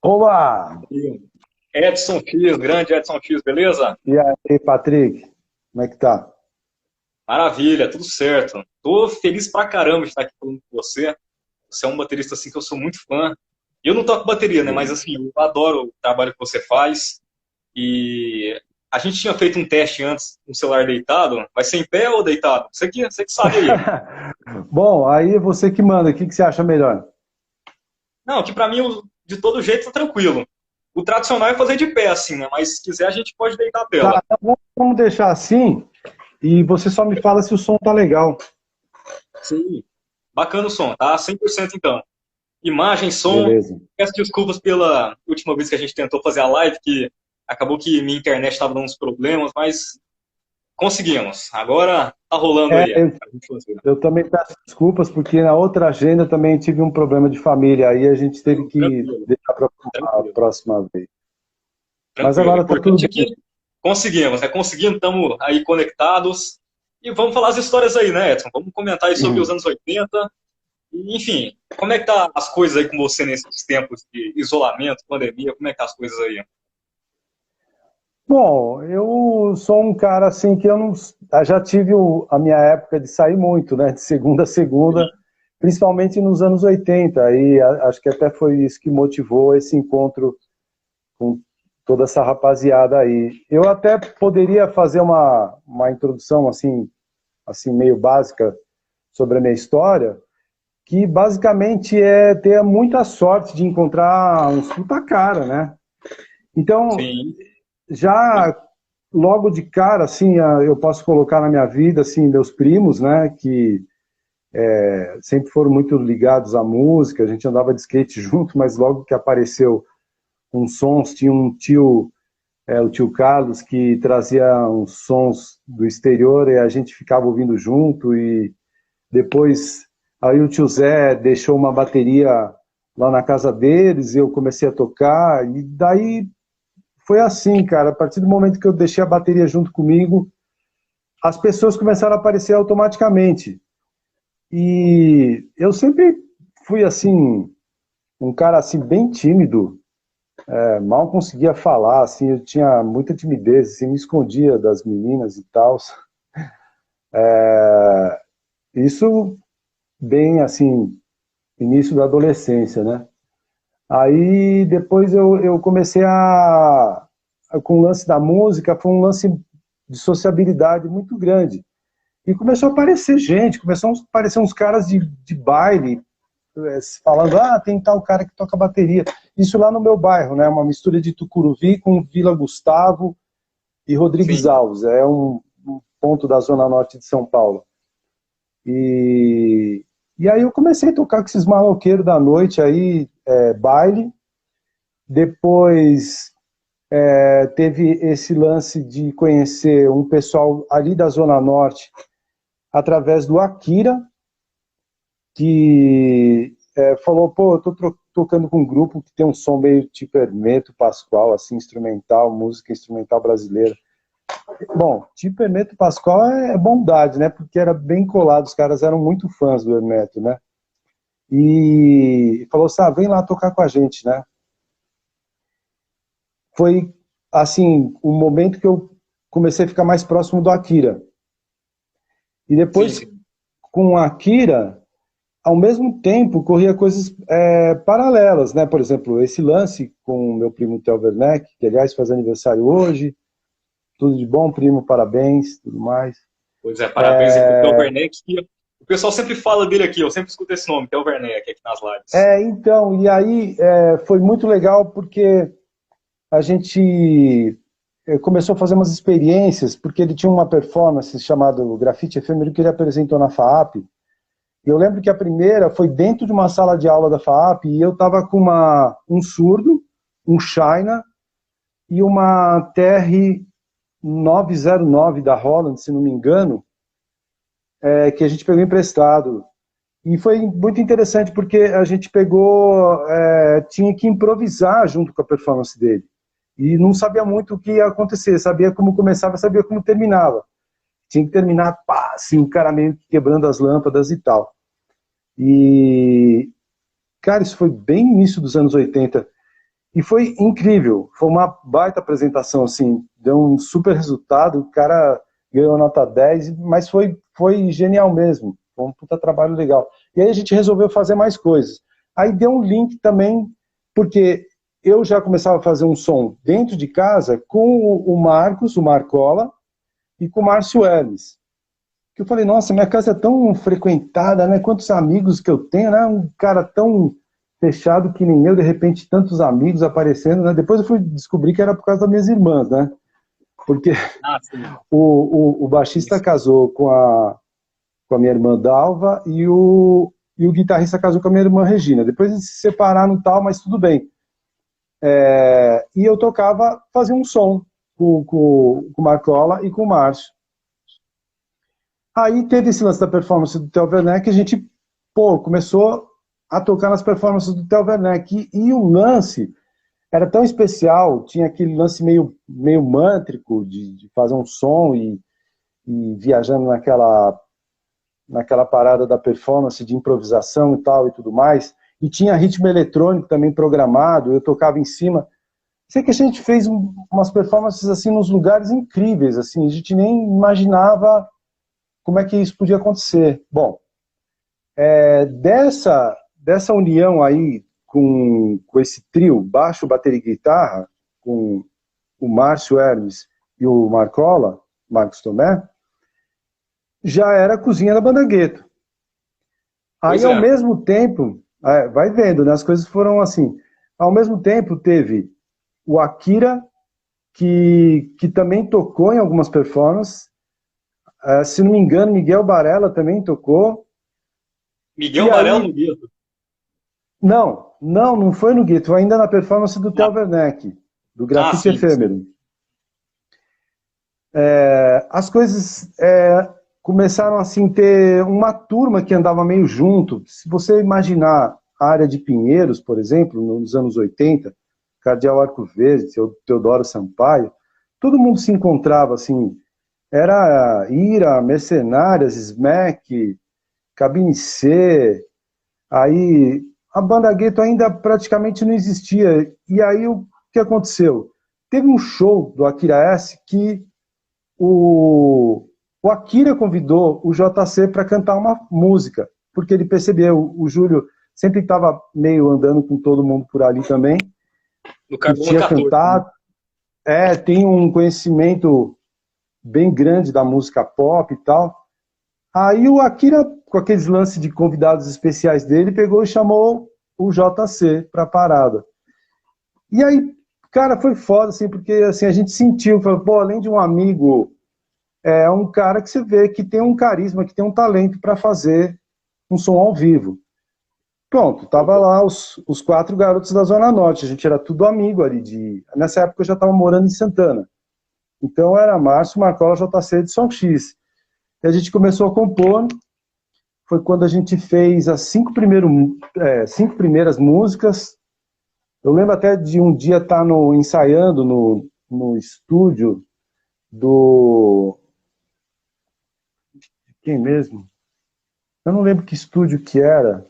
Oba! Edson X, grande Edson X, beleza? E aí, Patrick? Como é que tá? Maravilha, tudo certo. Tô feliz pra caramba de estar aqui falando com você. Você é um baterista assim que eu sou muito fã. Eu não toco bateria, né? Mas assim, eu adoro o trabalho que você faz. E a gente tinha feito um teste antes com o celular deitado. Vai ser em pé ou deitado? Você que sabe aí. Bom, aí é você que manda, o que você acha melhor? Não, que pra mim, de todo jeito, tá tranquilo. O tradicional é fazer de pé, assim, né? Mas se quiser, a gente pode deitar a Tá, tela. então vamos deixar assim e você só me fala se o som tá legal. Sim. Bacana o som, tá? 100% então. Imagem, som. Beleza. Peço desculpas pela última vez que a gente tentou fazer a live, que acabou que minha internet estava dando uns problemas, mas conseguimos. Agora tá rolando É, aí. eu, A gente fazer. eu também peço desculpas, porque na outra agenda também tive um problema de família, aí a gente teve que Tranquilo, deixar para a tranquilo, próxima vez. Mas tranquilo. O agora tá tudo importante é bem. que conseguimos, né? Conseguimos, estamos aí conectados. E vamos falar as histórias aí, né, Edson? Vamos comentar aí sobre os Uhum. anos 80. E, enfim, como é que tá as coisas aí com você nesses tempos de isolamento, pandemia? Como é que tá as coisas aí? Bom, eu sou um cara assim que eu não. Eu já tive a minha época de sair muito, né? De segunda a segunda, principalmente nos anos 80. E acho que até foi isso que motivou esse encontro com toda essa rapaziada aí. Eu até poderia fazer uma introdução assim meio básica sobre a minha história, que basicamente é ter muita sorte de encontrar uns puta cara, né? Então, Sim, já logo de cara, assim, eu posso colocar na minha vida, assim, meus primos, né, que sempre foram muito ligados à música, a gente andava de skate junto, mas logo que apareceu uns sons, tinha um tio, o tio Carlos, que trazia uns sons do exterior e a gente ficava ouvindo junto, e depois aí o tio Zé deixou uma bateria lá na casa deles, e eu comecei a tocar, e daí foi assim, cara, a partir do momento que eu deixei a bateria junto comigo, as pessoas começaram a aparecer automaticamente. E eu sempre fui assim, um cara assim bem tímido, mal conseguia falar, assim, eu tinha muita timidez, assim, me escondia das meninas e tal. Isso bem assim, início da adolescência, né? Aí depois eu comecei com o lance da música, foi um lance de sociabilidade muito grande. E começou a aparecer gente, começou a aparecer uns caras de baile, falando, tem tal cara que toca bateria. Isso lá no meu bairro, né? Uma mistura de Tucuruvi com Vila Gustavo e Rodrigues sim. Alves. É um ponto da zona norte de São Paulo. E, e aí eu comecei a tocar com esses maloqueiros da noite aí, baile. Depois teve esse lance de conhecer um pessoal ali da zona norte através do Akira, que falou, pô, eu tô tocando com um grupo que tem um som meio tipo Hermeto Pascoal, assim, instrumental, música instrumental brasileira. Bom, tipo Hermeto Pascoal é bondade, né? Porque era bem colado, os caras eram muito fãs do Hermeto, né? E falou assim, vem lá tocar com a gente, né? Foi, assim, o momento que eu comecei a ficar mais próximo do Akira. E Sim, depois, sim. com o Akira, ao mesmo tempo, corria coisas paralelas, né? Por exemplo, esse lance com o meu primo Theo Werneck, que aliás faz aniversário hoje, tudo de bom, primo, parabéns, tudo mais. Pois é, parabéns aí pro Theo Werneck. Que o pessoal sempre fala dele aqui, eu sempre escuto esse nome, Theo Werneck, aqui nas lives. Então, e aí foi muito legal porque a gente começou a fazer umas experiências, porque ele tinha uma performance chamada Grafite Efêmero que ele apresentou na FAAP. E eu lembro que a primeira foi dentro de uma sala de aula da FAAP e eu estava com um surdo, um China e uma TR 909 da Holland, se não me engano, que a gente pegou emprestado. E foi muito interessante porque a gente pegou, tinha que improvisar junto com a performance dele. E não sabia muito o que ia acontecer, sabia como começava, sabia como terminava. Tinha que terminar, pá, assim, o cara meio que quebrando as lâmpadas e tal. E, cara, isso foi bem início dos anos 80. E foi incrível, foi uma baita apresentação, assim, deu um super resultado, o cara ganhou nota 10, mas foi genial mesmo, foi um puta trabalho legal. E aí a gente resolveu fazer mais coisas. Aí deu um link também, porque eu já começava a fazer um som dentro de casa com o Marcos, o Marcola, e com o Márcio Hermes. Que eu falei, nossa, minha casa é tão frequentada, né? Quantos amigos que eu tenho, né? Um cara tão fechado que nem eu, de repente, tantos amigos aparecendo, né? Depois eu fui descobrir que era por causa das minhas irmãs, né? Porque o baixista casou com a minha irmã Dalva e o guitarrista casou com a minha irmã Regina. Depois eles se separaram e tal, mas tudo bem. E eu tocava, fazia um som com o Marcola e com o Márcio. Aí teve esse lance da performance do Theo Werneck, a gente, começou a tocar nas performances do Theo Werneck. E o lance era tão especial, tinha aquele lance meio mântrico de fazer um som e viajando naquela parada da performance, de improvisação e tal e tudo mais. E tinha ritmo eletrônico também programado, eu tocava em cima. Sei que a gente fez umas performances assim nos lugares incríveis, assim, a gente nem imaginava como é que isso podia acontecer. Bom, dessa união aí com esse trio, baixo, bateria e guitarra, com o Márcio Hermes e o Marcola, Marcos Tomé, já era a cozinha da Banda Gueto. Aí, ao mesmo tempo, vai vendo, né, as coisas foram assim, ao mesmo tempo teve o Akira, que também tocou em algumas performances, se não me engano, Miguel Barella também tocou. Miguel Barella no Gueto? Não foi no Gueto, ainda na performance do Theo Werneck, do Grafite Efêmero. As coisas começaram assim, ter uma turma que andava meio junto. Se você imaginar a área de Pinheiros, por exemplo, nos anos 80, Cardeal Arco Verde, Teodoro Sampaio, todo mundo se encontrava assim, era Ira, Mercenárias, Smack, Cabine C, aí a Banda Gueto ainda praticamente não existia. E aí o que aconteceu? Teve um show do Akira S que o Akira convidou o JC para cantar uma música, porque ele percebeu, o Júlio sempre estava meio andando com todo mundo por ali também, no Carbono tinha 14, cantado, tem um conhecimento bem grande da música pop e tal. Aí o Akira, com aqueles lances de convidados especiais dele, pegou e chamou o JC para a parada. E aí, cara, foi foda, assim, porque assim, a gente sentiu, falou, pô, além de um amigo, é um cara que você vê que tem um carisma, que tem um talento para fazer um som ao vivo. Pronto, tava lá os 4 garotos da Zona Norte, a gente era tudo amigo ali. Nessa época eu já estava morando em Santana. Então era Márcio, Marcola, JC de Som X. E a gente começou a compor, foi quando a gente fez as 5 primeiras músicas. Eu lembro até de um dia estar ensaiando no estúdio do... Quem mesmo? Eu não lembro que estúdio que era.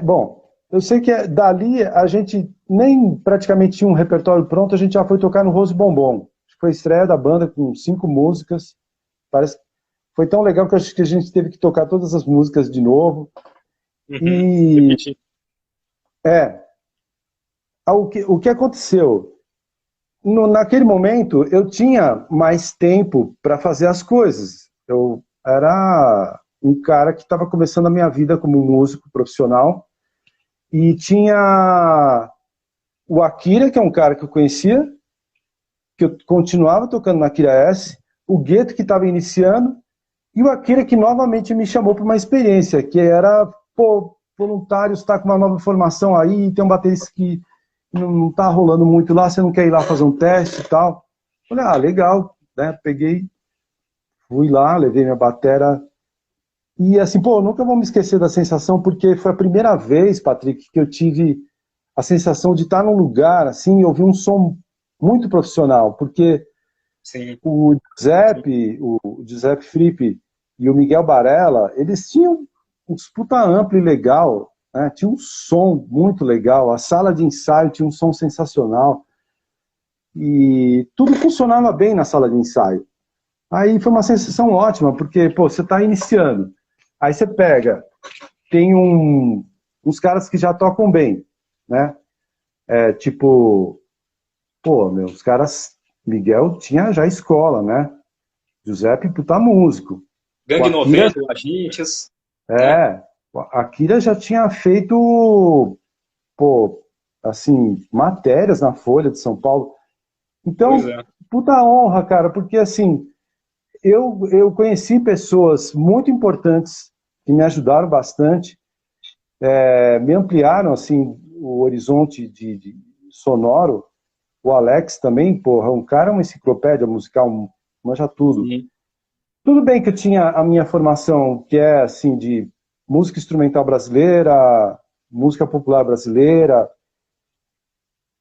Bom, eu sei que dali a gente nem praticamente tinha um repertório pronto, a gente já foi tocar no Rose Bombom. Foi a estreia da banda com 5 músicas. Foi tão legal que eu acho que a gente teve que tocar todas as músicas de novo. O que aconteceu? Naquele momento, eu tinha mais tempo para fazer as coisas. Eu era um cara que estava começando a minha vida como músico profissional e tinha o Akira, que é um cara que eu conhecia, que eu continuava tocando na Akira S, o Gueto, que estava iniciando, e o Akira, que novamente me chamou para uma experiência, que era, voluntário, está com uma nova formação aí, tem um baterista que não está rolando muito lá, você não quer ir lá fazer um teste e tal? Falei, legal, né? Peguei, fui lá, levei minha batera, e assim, nunca vou me esquecer da sensação, porque foi a primeira vez, Patrick, que eu tive a sensação de estar num lugar, assim, e ouvir um som muito profissional, porque sim, o Giuseppe Frippe e o Miguel Barella, eles tinham uns puta ampli legal, né? Tinha um som muito legal, a sala de ensaio tinha um som sensacional, e tudo funcionava bem na sala de ensaio. Aí foi uma sensação ótima, porque, pô, você está iniciando, aí você pega, tem uns caras que já tocam bem, né? Tipo, pô, os caras, Miguel tinha já escola, né? Giuseppe, puta músico. Gangue O Akira, 90, Agentes, né? a Akira já tinha feito, pô, assim, matérias na Folha de São Paulo. Pois Então, é. puta honra, cara, porque assim, eu conheci pessoas muito importantes que me ajudaram bastante, me ampliaram, assim, o horizonte de sonoro. O Alex também, porra, um cara, uma enciclopédia musical, manja tudo. Sim. Tudo bem que eu tinha a minha formação, que é, assim, de música instrumental brasileira, música popular brasileira,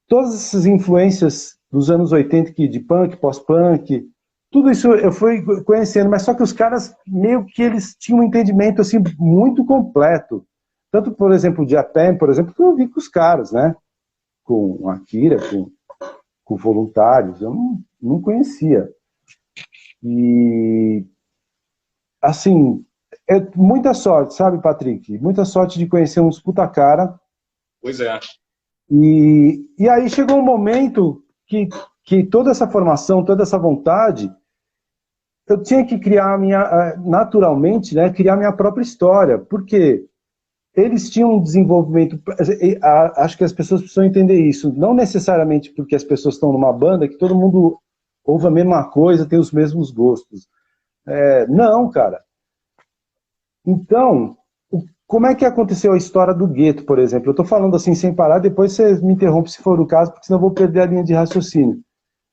todas essas influências dos anos 80, de punk, pós-punk, tudo isso eu fui conhecendo, mas só que os caras, meio que eles tinham um entendimento, assim, muito completo. Tanto, por exemplo, o Japan, por exemplo, que eu vi com os caras, né? Com a Akira, com voluntários, eu não conhecia. E, assim, é muita sorte, sabe, Patrick? Muita sorte de conhecer uns puta cara. Pois é. E aí chegou um momento que toda essa formação, toda essa vontade, eu tinha que criar naturalmente, né, criar minha própria história, porque eles tinham um desenvolvimento, acho que as pessoas precisam entender isso, não necessariamente porque as pessoas estão numa banda que todo mundo ouve a mesma coisa, tem os mesmos gostos. Não, cara. Então, como é que aconteceu a história do Gueto, por exemplo? Eu estou falando assim sem parar, depois você me interrompe se for o caso, porque senão eu vou perder a linha de raciocínio.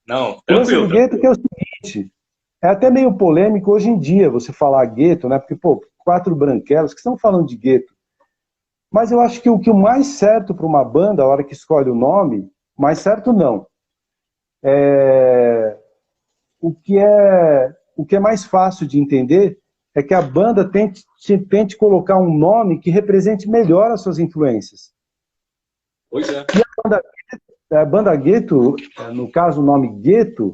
Não, O lance tranquilo, do Gueto que é o seguinte, é até meio polêmico hoje em dia você falar Gueto, né? Porque, pô, 4 branquelos que estão falando de Gueto. Mas eu acho que o mais certo para uma banda, a hora que escolhe o nome, mais certo não. O que é mais fácil de entender é que a banda tente colocar um nome que represente melhor as suas influências. pois é. E a banda Gueto, no caso o nome Gueto,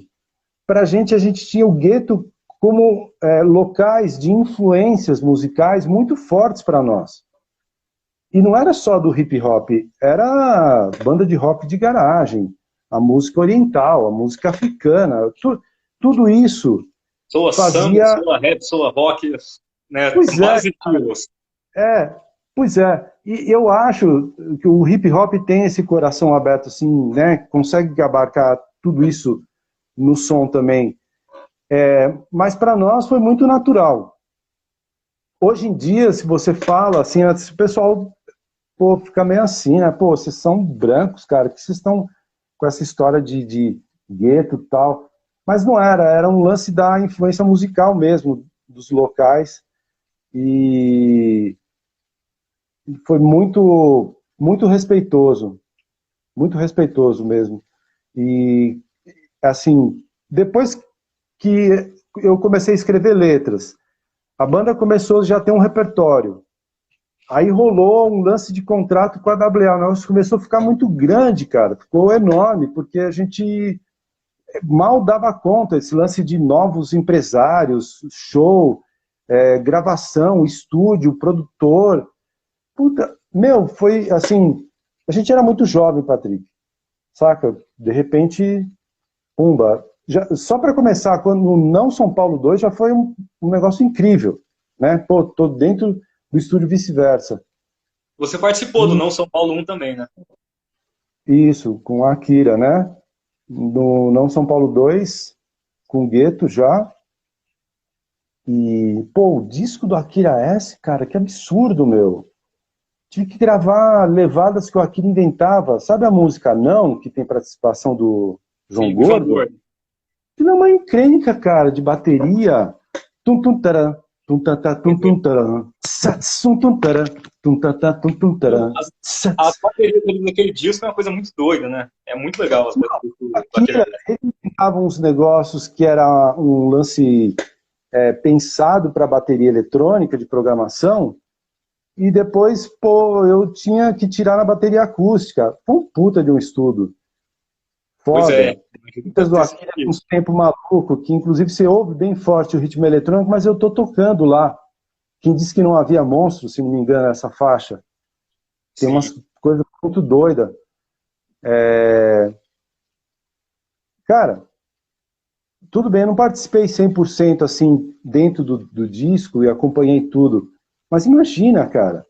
para a gente tinha o Gueto como locais de influências musicais muito fortes para nós. E não era só do hip hop, era banda de rock de garagem, a música oriental, a música africana, tudo isso Soa samba, fazia... soa rap, soa rock, né? Pois é, Vários estilos. é, pois é. E eu acho que o hip hop tem esse coração aberto, assim, né? Consegue abarcar tudo isso no som também. Mas para nós foi muito natural. Hoje em dia, se você fala assim, o pessoal, pô, fica meio assim, né? Pô, vocês são brancos, cara, que vocês estão com essa história de gueto e tal. Mas não era um lance da influência musical mesmo, dos locais. E foi muito respeitoso mesmo. E, assim, depois que eu comecei a escrever letras, a banda começou já a ter um repertório. Aí rolou um lance de contrato com a WA. O negócio começou a ficar muito grande, cara. Ficou enorme, porque a gente mal dava conta. Esse lance de novos empresários, show, gravação, estúdio, produtor. Puta, foi assim... A gente era muito jovem, Patrick. Saca? De repente, pumba. Só para começar, quando no Não São Paulo 2 já foi um negócio incrível. Né? Pô, tô dentro do estúdio Vice-Versa. Você participou do Não São Paulo 1 também, né? Isso, com a Akira, né? No Não São Paulo 2, com o Gueto já. E, pô, o disco do Akira S, cara, que absurdo, meu. Tive que gravar levadas que o Akira inventava. Sabe a música Não, que tem participação do João Sim, do João Gordo? Gordo. Aquilo é uma encrenca, cara, de bateria. Tum tum taran, tum tata tum tum taran, sats tum taran, tum tata tum tum taran, A sats. bateria dele naquele disco é uma coisa muito doida, né? É muito legal as baterias do Akira, Akira. ele inventava uns negócios que era um lance pensado para bateria eletrônica de programação, E depois, pô, eu tinha que tirar na bateria acústica. Foi um puta de um estudo. Pois Foda. é. Muitas do Akira com uns tempo maluco, que inclusive você ouve bem forte o ritmo eletrônico, mas eu tô tocando lá. Quem disse que não havia monstro, se não me engano, essa faixa. Tem umas coisas muito doidas. Cara, tudo bem, eu não participei 100% assim, dentro do disco e acompanhei tudo. Mas imagina, cara.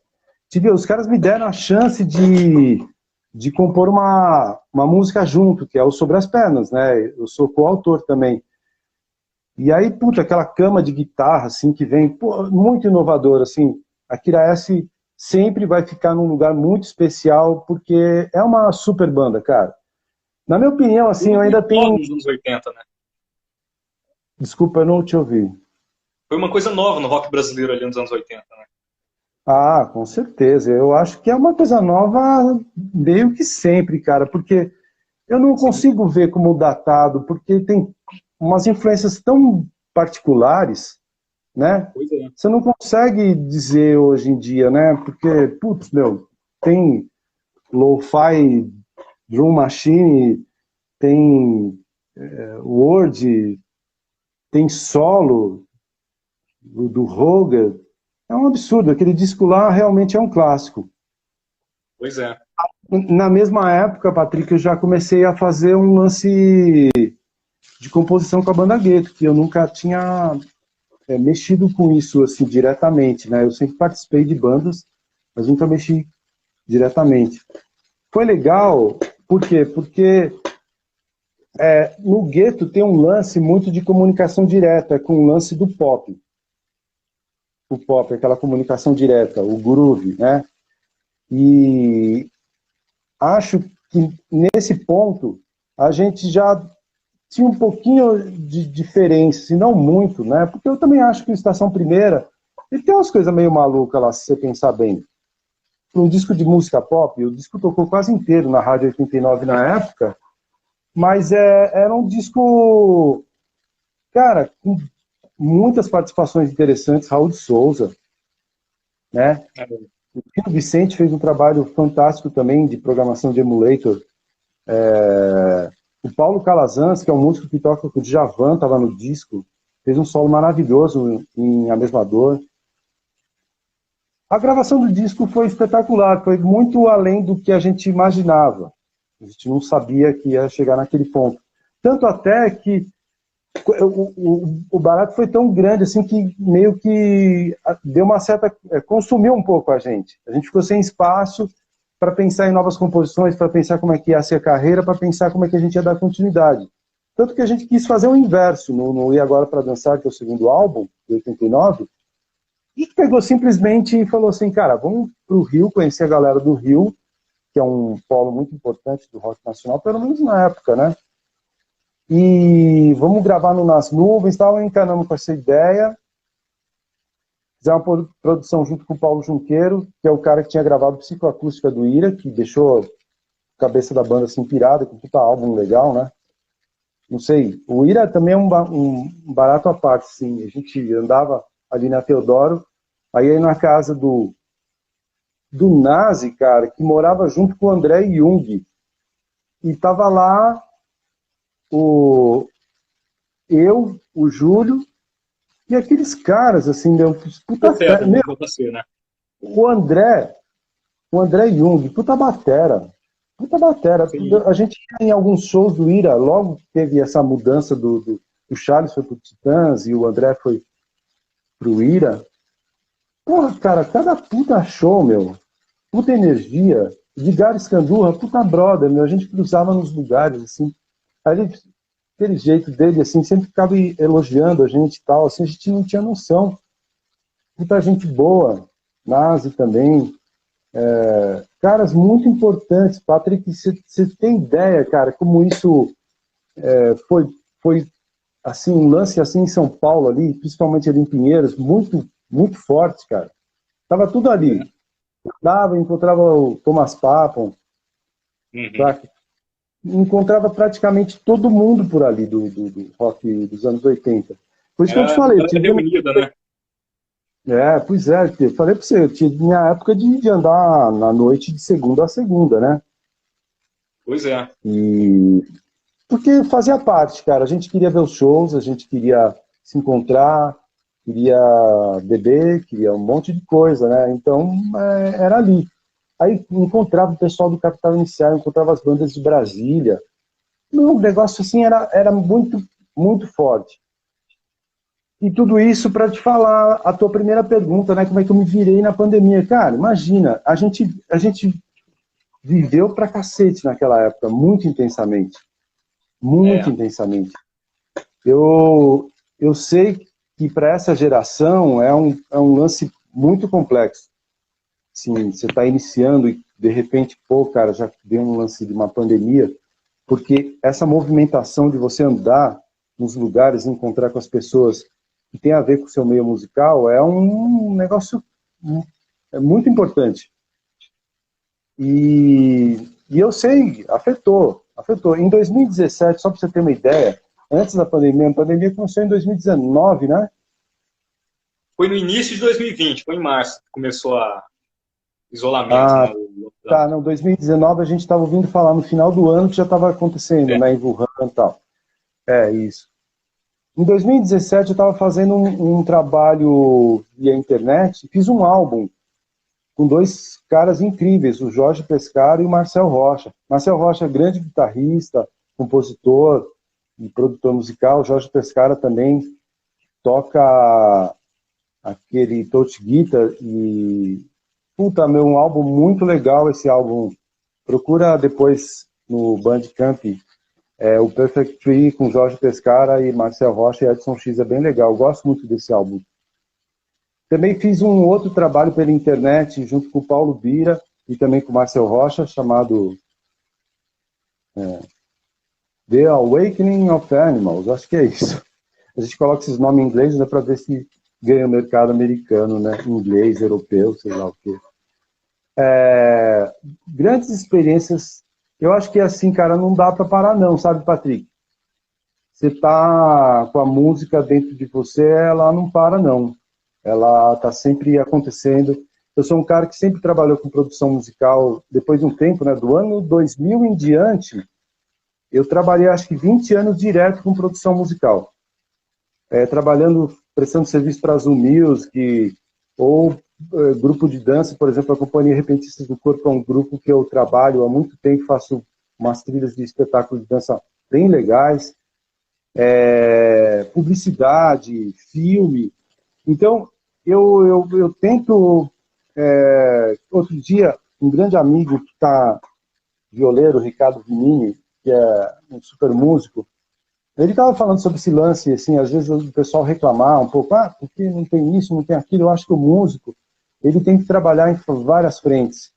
Os caras me deram a chance de compor uma música junto, que é o Sobre as Pernas, né? Eu sou coautor também. E aí, puta, aquela cama de guitarra, assim, que vem, pô, muito inovador, assim. A Kira S sempre vai ficar num lugar muito especial, porque é uma super banda, cara. Na minha opinião, assim, eu ainda tenho... Nos anos 80, né? Desculpa, eu não te ouvi. Foi uma coisa nova no rock brasileiro ali nos anos 80, né? Ah, com certeza. Eu acho que é uma coisa nova meio que sempre, cara, porque eu não consigo ver como datado, porque tem umas influências tão particulares, né? Pois é. Você não consegue dizer hoje em dia, né? Porque, putz, meu, tem lo-fi, drum machine, tem Word, tem solo do Hoger. É um absurdo. Aquele disco lá realmente é um clássico. Pois é. Na mesma época, Patrick, eu já comecei a fazer um lance de composição com a banda Gueto, que eu nunca tinha mexido com isso assim diretamente, né? Eu sempre participei de bandas, mas nunca mexi diretamente. Foi legal, por quê? Porque no Gueto tem um lance muito de comunicação direta, com o lance do pop. O pop, aquela comunicação direta, o groove, né? E acho que nesse ponto a gente já tinha um pouquinho de diferença, se não muito, né? Porque eu também acho que o Estação Primeira ele tem umas coisas meio malucas lá, se você pensar bem. Para um disco de música pop, o disco tocou quase inteiro na Rádio 89 na época, mas era um disco, cara, com muitas participações interessantes, Raul de Souza, né? O Tino Vicente fez um trabalho fantástico também de programação de emulator. O Paulo Calazans, que é um músico que toca com o Djavan, estava no disco, fez um solo maravilhoso em A Mesma Dor. A gravação do disco foi espetacular, foi muito além do que a gente imaginava. A gente não sabia que ia chegar naquele ponto. Tanto até que o barato foi tão grande assim que meio que deu uma certa... consumiu um pouco a gente. A gente ficou sem espaço para pensar em novas composições, para pensar como é que ia ser a carreira, para pensar como é que a gente ia dar continuidade. Tanto que a gente quis fazer o inverso no E Agora para Dançar, que é o segundo álbum, de 89, e pegou simplesmente e falou assim, cara, vamos para o Rio, conhecer a galera do Rio, que é um polo muito importante do rock nacional, pelo menos na época, né? E vamos gravar no Nas Nuvens, tal, encanamos com essa ideia. Fizemos uma produção junto com o Paulo Junqueiro, que é o cara que tinha gravado Psicoacústica do Ira, que deixou a cabeça da banda assim pirada, com puta álbum legal, né? Não sei, o Ira também é um barato à parte, assim. A gente andava ali na Teodoro, aí ia na casa do Nazi, cara, que morava junto com o André Jung. E tava lá o Júlio e aqueles caras, assim, meu, puta fera. Meu, né? o André Jung, puta batera. Puta batera. Sim. A gente ia em alguns shows do Ira, logo teve essa mudança o Charles foi pro Titãs e o André foi pro Ira. Porra, cara, cada puta show, meu. Puta energia. Edgar Escandurra, puta brother, meu. A gente cruzava nos lugares, assim. Aquele jeito dele, assim, sempre ficava elogiando a gente e tal, assim, a gente não tinha noção. Muita gente boa, Nazi também, caras muito importantes. Patrick, você tem ideia, cara, como isso foi assim, um lance assim em São Paulo ali, principalmente ali em Pinheiros, muito, muito forte, cara. Tava tudo ali. Encontrava o Thomas Papon, encontrava praticamente todo mundo por ali do rock dos anos 80. Por isso que eu te falei. Reunida, né? Pois é, eu falei pra você, eu tinha minha época de andar na noite de segunda a segunda, né? Pois é. E porque fazia parte, cara. A gente queria ver os shows, a gente queria se encontrar, queria beber, queria um monte de coisa, né? Então, era ali. Aí encontrava o pessoal do Capital Inicial, encontrava as bandas de Brasília. O negócio assim era muito, muito forte. E tudo isso para te falar a tua primeira pergunta, né? Como é que eu me virei na pandemia? Cara, imagina, a gente viveu pra cacete naquela época, muito intensamente. Muito É, intensamente. Eu sei que para essa geração é um lance muito complexo. Sim, você está iniciando e de repente, pô, cara, já deu um lance de uma pandemia, porque essa movimentação de você andar nos lugares, encontrar com as pessoas que tem a ver com o seu meio musical, é um negócio muito importante. E eu sei, afetou. Em 2017, só para você ter uma ideia, antes da pandemia, a pandemia começou em 2019, né? foi no início de 2020, foi em março que começou a isolamento, né? Ah, O lockdown. tá, não, 2019 a gente estava ouvindo falar no final do ano que já estava acontecendo, É, né, em Wuhan e tal. É, isso. Em 2017 eu estava fazendo um trabalho via internet, fiz um álbum com dois caras incríveis, o Jorge Pescaro e o Marcel Rocha. Marcel Rocha é grande guitarrista, compositor e produtor musical. O Jorge Pescara também toca aquele touch guitar e puta, meu, um álbum muito legal esse álbum. Procura depois no Bandcamp, o Perfect Tree com Jorge Pescara e Marcel Rocha e Edson X, é bem legal. Eu gosto muito desse álbum. Também fiz um outro trabalho pela internet junto com o Paulo Bira e também com o Marcel Rocha, chamado The Awakening of Animals, acho que é isso. A gente coloca esses nomes em inglês, né, para ver se ganha o mercado americano, né, inglês, europeu, sei lá o quê. Grandes experiências, eu acho que assim, cara, não dá para parar não, sabe, Patrick? Você tá com a música dentro de você, ela não para não. Ela tá sempre acontecendo. Eu sou um cara que sempre trabalhou com produção musical, depois de um tempo, né, do ano 2000 em diante, eu trabalhei acho que 20 anos direto com produção musical. Trabalhando, prestando serviço para a Zoom Music, ou grupo de dança, por exemplo, a Companhia Repentistas do Corpo é um grupo que eu trabalho há muito tempo, faço umas trilhas de espetáculo de dança bem legais, publicidade, filme. Então, eu tento. Outro dia, um grande amigo que está violeiro, Ricardo Vinini, que é um super músico, ele estava falando sobre esse lance, assim, às vezes o pessoal reclamar um pouco, porque não tem isso, não tem aquilo. Eu acho que o músico, ele tem que trabalhar em várias frentes.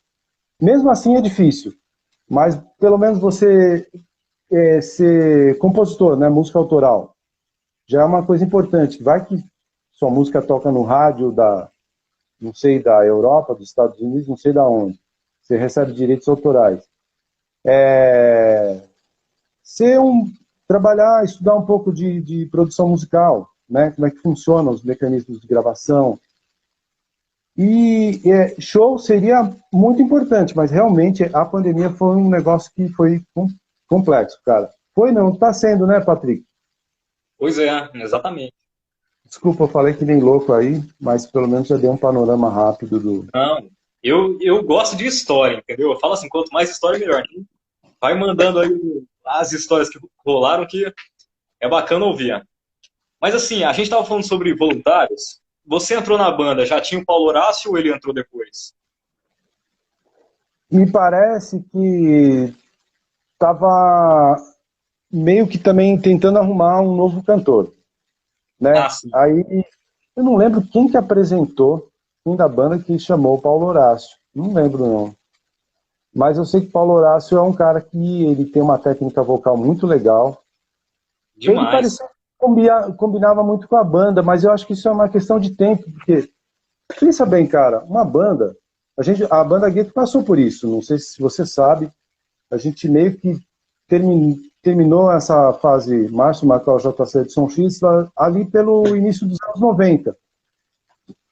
Mesmo assim é difícil, mas pelo menos você ser compositor, né, música autoral, já é uma coisa importante. Vai que sua música toca no rádio não sei, da Europa, dos Estados Unidos, não sei da onde. Você recebe direitos autorais. Ser trabalhar, estudar um pouco de produção musical, né? Como é que funcionam os mecanismos de gravação. E show seria muito importante, mas realmente a pandemia foi um negócio que foi complexo, cara. Foi não, tá sendo, né, Patrick? pois é, exatamente. Desculpa, eu falei que nem louco aí, mas pelo menos já deu um panorama rápido do. Não, eu gosto de história, entendeu? Eu falo assim, quanto mais história, melhor. Vai mandando aí as histórias que rolaram que é bacana ouvir. Mas assim, a gente estava falando sobre voluntários. Você entrou na banda, já tinha o Paulo Horácio ou ele entrou depois? Me parece que estava meio que também tentando arrumar um novo cantor, Ah, né? sim. Aí eu não lembro quem que apresentou, quem da banda que chamou o Paulo Horácio. Não lembro não. Mas eu sei que Paulo Horácio é um cara que ele tem uma técnica vocal muito legal. Ele Demais. parecia que combinava muito com a banda, mas eu acho que isso é uma questão de tempo, porque pensa bem, cara, uma banda, a banda Gueto passou por isso, não sei se você sabe, a gente meio que terminou essa fase Márcio Macau JC de Som X ali pelo início dos anos 90.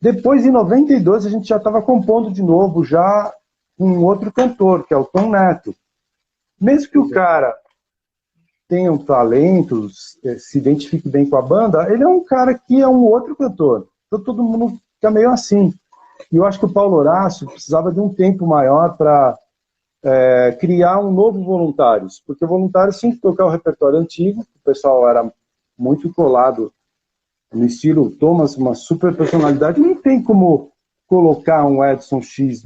Depois, em 92, a gente já estava compondo de novo, já com um outro cantor, que é o Tom Neto. Mesmo que o cara tenha um talento, se identifique bem com a banda, ele é um cara que é um outro cantor. Então todo mundo fica meio assim. E eu acho que o Paulo Horácio precisava de um tempo maior para criar um novo Voluntários, porque o Voluntários tinha que tocar o repertório antigo, o pessoal era muito colado no estilo Thomas, uma super personalidade, não tem como colocar um Edson X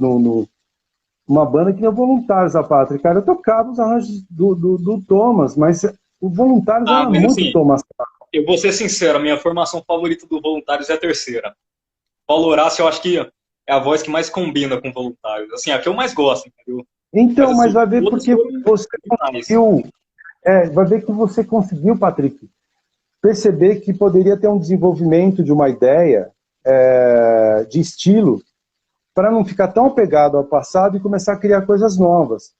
uma banda que não é Voluntários da Pátria. Cara, eu tocava os arranjos do Thomas, mas o Voluntários era Mas muito assim, Thomas. eu vou ser sincero, a minha formação favorita do Voluntários é a terceira. Paulo Horácio, eu acho que é a voz que mais combina com Voluntários. Assim, a que eu mais gosto, entendeu? Então, mas Assim, vai ver todas porque foram você demais. conseguiu, vai ver que você conseguiu, Patrick, perceber que poderia ter um desenvolvimento de uma ideia de estilo para não ficar tão apegado ao passado e começar a criar coisas novas.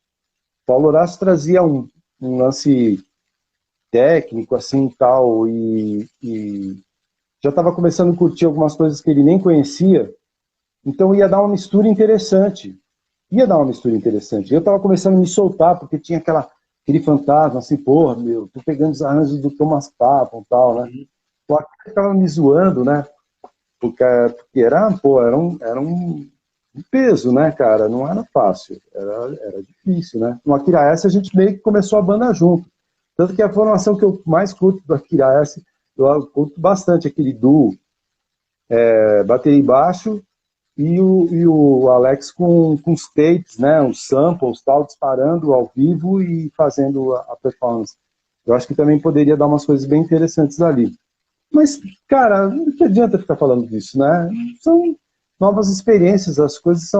Paulo Horácio trazia um lance técnico, assim, tal, e já estava começando a curtir algumas coisas que ele nem conhecia, então ia dar uma mistura interessante. Ia dar uma mistura interessante. Eu estava começando a me soltar, porque tinha aquele fantasma, assim, porra, meu, tô pegando os arranjos do Thomas Papa e tal, né? O Akira ficava me zoando, né? Porque era um peso, né, cara? Não era fácil, era difícil, né? No Akira S a gente meio que começou a banda junto. Tanto que a formação que eu mais curto do Akira S, eu curto bastante aquele duo, bateria e baixo, e o Alex com os tapes, né, os samples, tal, disparando ao vivo e fazendo a performance. Eu acho que também poderia dar umas coisas bem interessantes ali. Mas, cara, não que adianta ficar falando disso, né? São novas experiências, as coisas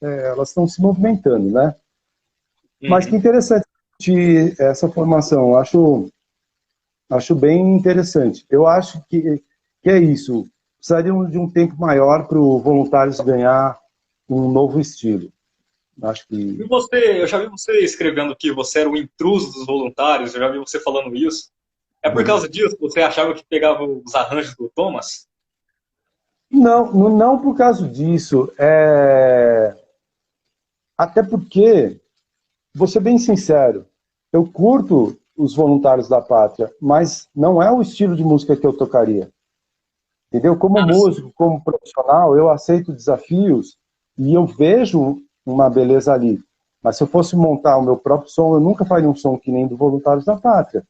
elas estão se movimentando, né? Mas que interessante essa formação, acho bem interessante. Eu acho que é isso. Precisaria de um tempo maior para o Voluntários ganhar um novo estilo. Acho E que... você, eu já vi você escrevendo que você era o intruso dos Voluntários, eu já vi você falando isso. É por causa disso que você achava que pegava os arranjos do Thomas? Não por causa disso. Até porque, vou ser bem sincero, eu curto os Voluntários da Pátria, mas não é o estilo de música que eu tocaria. Entendeu? Como Ah, músico, como profissional, eu aceito desafios e eu vejo uma beleza ali. Mas se eu fosse montar o meu próprio som, eu nunca faria um som que nem do Voluntários da Pátria.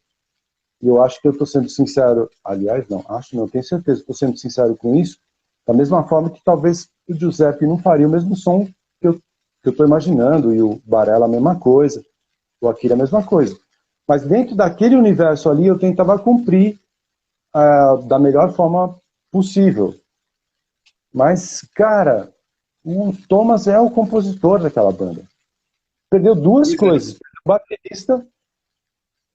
E eu acho que eu estou sendo sincero, aliás, não, tenho certeza, estou sendo sincero com isso, da mesma forma que talvez o Giuseppe não faria o mesmo som que eu estou imaginando, e o Barella a mesma coisa, o Akira a mesma coisa. Mas dentro daquele universo ali, eu tentava cumprir da melhor forma possível. Mas, cara, o Thomas é o compositor daquela banda. Perdeu duas pois é. coisas, o baterista,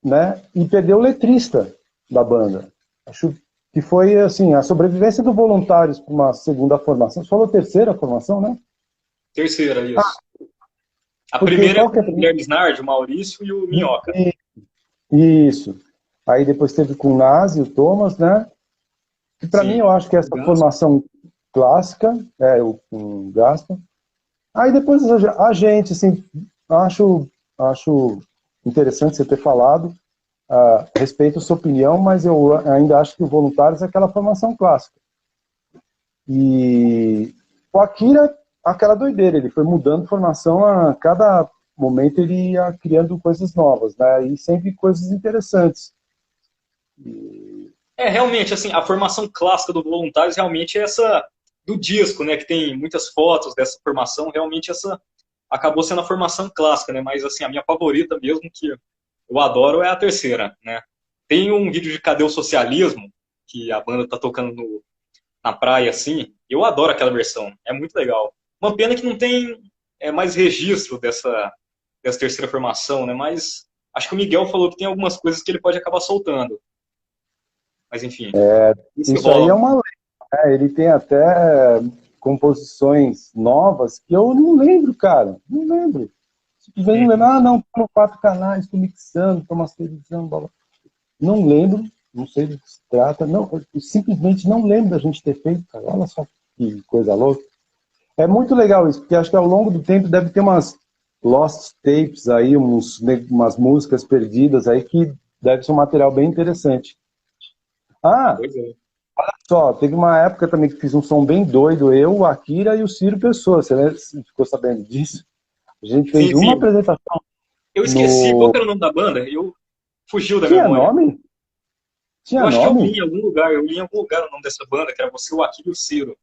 né, e perdeu o letrista da banda. Acho que foi, assim, a sobrevivência do Voluntários para uma segunda formação. Você falou terceira formação, né? Terceira, isso. A Porque primeira é qual que com é o Guilherme Snardi, o Maurício e o Minhoca. Isso. Aí depois teve com o Nazi, o Thomas, né? E para mim Sim. eu acho que O essa Gaspo. formação clássica, o Gaspa. Aí depois a gente, assim, acho interessante você ter falado, respeito a sua opinião, mas eu ainda acho que o Voluntários é aquela formação clássica. E o Akira, aquela doideira, ele foi mudando formação a cada momento, ele ia criando coisas novas, né? E sempre coisas interessantes. Realmente, assim, a formação clássica do Voluntários realmente é essa do disco, né, que tem muitas fotos dessa formação, realmente essa acabou sendo a formação clássica, né, mas assim, a minha favorita mesmo, que eu adoro, é a terceira, né. Tem um vídeo de Cadê o Socialismo, que a banda tá tocando na praia, assim, eu adoro aquela versão, é muito legal. Uma pena que não tem mais registro dessa terceira formação, né, mas acho que o Miguel falou que tem algumas coisas que ele pode acabar soltando. Mas enfim, isso Isso aí é rola. uma lei, né? Ele tem até composições novas que eu não lembro, cara. Não lembro. Simplesmente não lembro. Uhum. Não, tô no 4 canais, tô mixando, tô masterizando, blá, blá. Não lembro, não sei do que se trata. Não, eu simplesmente não lembro da gente ter feito, cara. Olha só. Que coisa louca. É muito legal isso, porque acho que ao longo do tempo deve ter umas lost tapes aí, umas músicas perdidas aí, que deve ser um material bem interessante. Ah, Pois é. só, teve uma época também que fiz um som bem doido, eu, o Akira e o Ciro Pessoa. Você ficou sabendo disso? A gente fez Sim, uma sim. apresentação Eu esqueci, qual no... que era o nome da banda? Eu fugiu da Tinha memória. nome? Eu Tinha acho que eu li nome? em algum lugar, eu li em algum lugar o nome dessa banda, que era você, o Aquilo e o Ciro.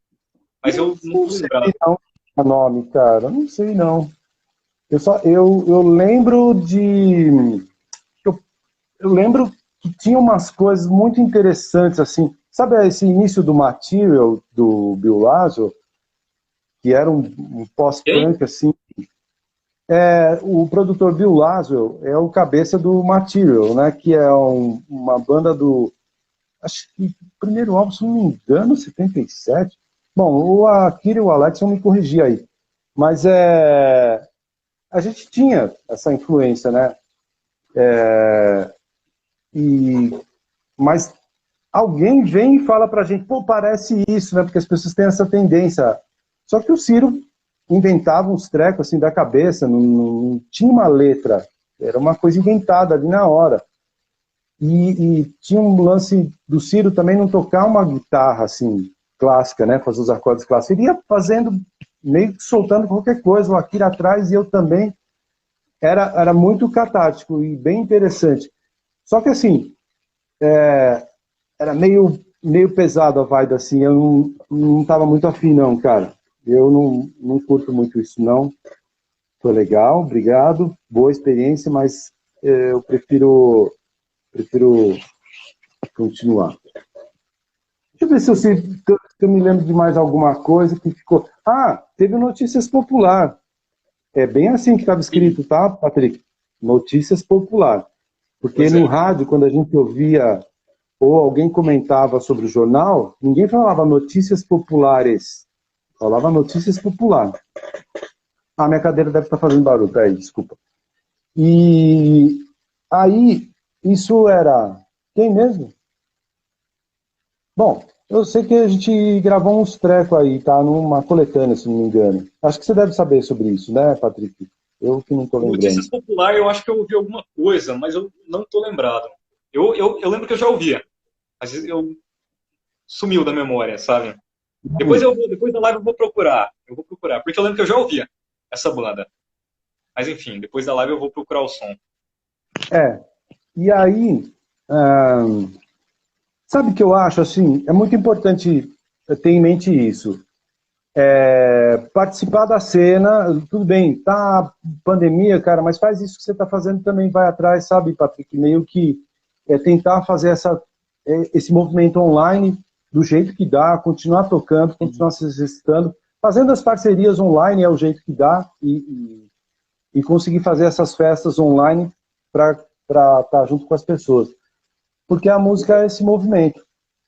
Mas eu não Não tô sei lembrado. não. Tinha nome, cara. Não sei não. Eu lembro de... Eu lembro que tinha umas coisas muito interessantes, assim. Sabe esse início do Material, do Bill Lazor, que era um Quem? pós-punk, assim. O produtor Bill Lazor é o cabeça do Material, né? Que é uma banda do... Acho que o primeiro álbum, se não me engano, 77. Bom, o Akira e o Alex vão me corrigir aí. Mas a gente tinha essa influência, né? E, mas alguém vem e fala pra gente, pô, parece isso, né? Porque as pessoas têm essa tendência. Só que o Ciro inventava uns trecos assim da cabeça, não tinha uma letra, era uma coisa inventada ali na hora. E tinha um lance do Ciro também não tocar uma guitarra assim clássica, né? Fazer os acordes clássicos. Ele ia fazendo, meio que soltando qualquer coisa, o Akira atrás e eu também. Era muito catártico e bem interessante. Só que assim, era meio pesado a vibe, assim, eu não tava muito afim, não, cara. Eu não curto muito isso, não. Foi legal, obrigado, boa experiência, mas eu prefiro continuar. Deixa eu ver se eu me lembro de mais alguma coisa que ficou. Ah, teve Notícias Popular. É bem assim que estava Sim, escrito, tá, Patrick? Notícias Popular. Porque pois no é. rádio, quando a gente ouvia ou alguém comentava sobre o jornal, ninguém falava notícias populares, falava notícias popular. Ah, minha cadeira deve estar fazendo barulho, peraí, desculpa. E aí, isso era quem mesmo? Bom, eu sei que a gente gravou uns trecos aí, tá? Numa coletânea, se não me engano. Acho que você deve saber sobre isso, né, Patrick? Eu que não estou lembrando. Notícias Popular, eu acho que eu ouvi alguma coisa, mas eu não tô lembrado. Eu lembro que eu já ouvia, mas eu sumiu da memória, sabe? Depois da live eu vou procurar. Eu vou procurar, porque eu lembro que eu já ouvia essa banda. Mas enfim, depois da live eu vou procurar o som. É, e aí, sabe o que eu acho, assim, é muito importante ter em mente isso. Participar da cena, tudo bem, tá pandemia, cara, mas faz isso que você está fazendo também, vai atrás, sabe, Patrick? Meio que tentar fazer esse movimento online do jeito que dá, continuar tocando, continuar se exercitando, fazendo as parcerias online é o jeito que dá e conseguir fazer essas festas online para estar junto com as pessoas. Porque a música é esse movimento.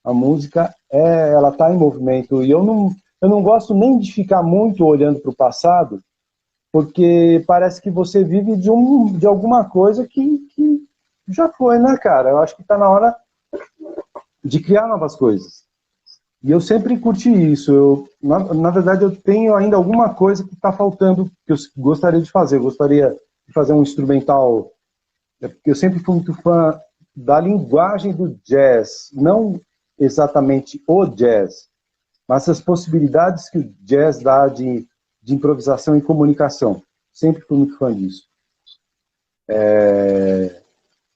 A música ela está em movimento. E eu não gosto nem de ficar muito olhando para o passado, porque parece que você vive de alguma coisa que já foi, né, cara? Eu acho que está na hora de criar novas coisas. E eu sempre curti isso. Na verdade, eu tenho ainda alguma coisa que está faltando, que eu gostaria de fazer. Eu gostaria de fazer um instrumental, porque eu sempre fui muito fã da linguagem do jazz, não exatamente o jazz, mas as possibilidades que o jazz dá de improvisação e comunicação. Sempre fui muito fã disso.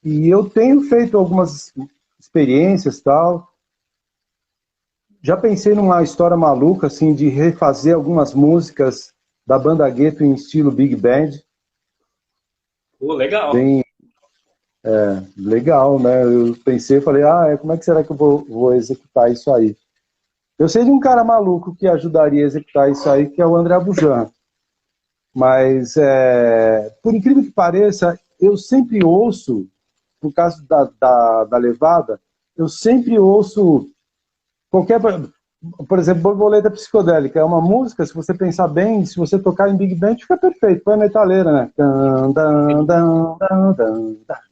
E eu tenho feito algumas experiências tal. Já pensei numa história maluca, assim, de refazer algumas músicas da banda Gueto em estilo Big Band. Pô, legal. Bem legal, né? Eu pensei, falei, como é que será que eu vou executar isso aí? Eu sei de um cara maluco que ajudaria a executar isso aí, que é o André Bujan. Mas, por incrível que pareça, eu sempre ouço, por causa da levada, eu sempre ouço qualquer... Por exemplo, Borboleta Psicodélica é uma música, se você pensar bem, se você tocar em Big Band, fica perfeito, põe a metaleira, né?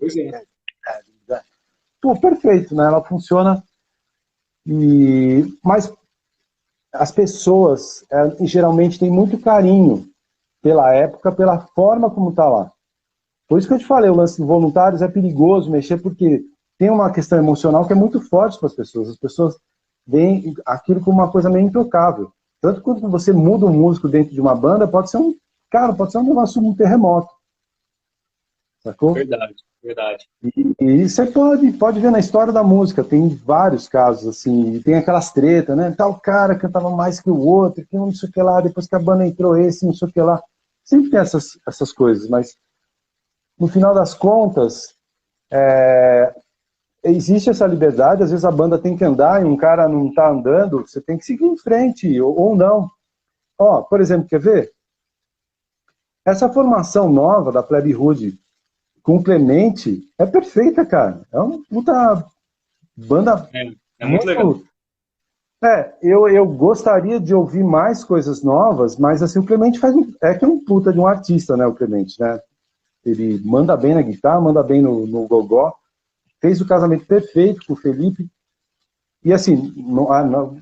Pois é. Pô, perfeito, né? Ela funciona. Mas as pessoas geralmente têm muito carinho pela época, pela forma como está lá. Por isso que eu te falei, o lance de voluntários é perigoso mexer, porque tem uma questão emocional que é muito forte para as pessoas. As pessoas veem aquilo como uma coisa meio intocável. Tanto quando você muda um músico dentro de uma banda, pode ser pode ser um negócio, um terremoto. Sacou? Verdade, verdade. E você pode ver na história da música, tem vários casos, assim, e tem aquelas tretas, né? Tal cara cantava mais que o outro, que não sei o que lá, depois que a banda entrou esse, não sei o que lá. Sempre tem essas coisas, mas no final das contas, existe essa liberdade, às vezes a banda tem que andar e um cara não está andando, você tem que seguir em frente, ou não. Ó, por exemplo, quer ver? Essa formação nova da Plebe Rude com o Clemente é perfeita, cara. É uma puta banda muito legal. Eu gostaria de ouvir mais coisas novas, mas assim, o Clemente que é um puta de um artista, né, o Clemente, né? Ele manda bem na guitarra, manda bem no gogó, fez o casamento perfeito com o Felipe, e assim,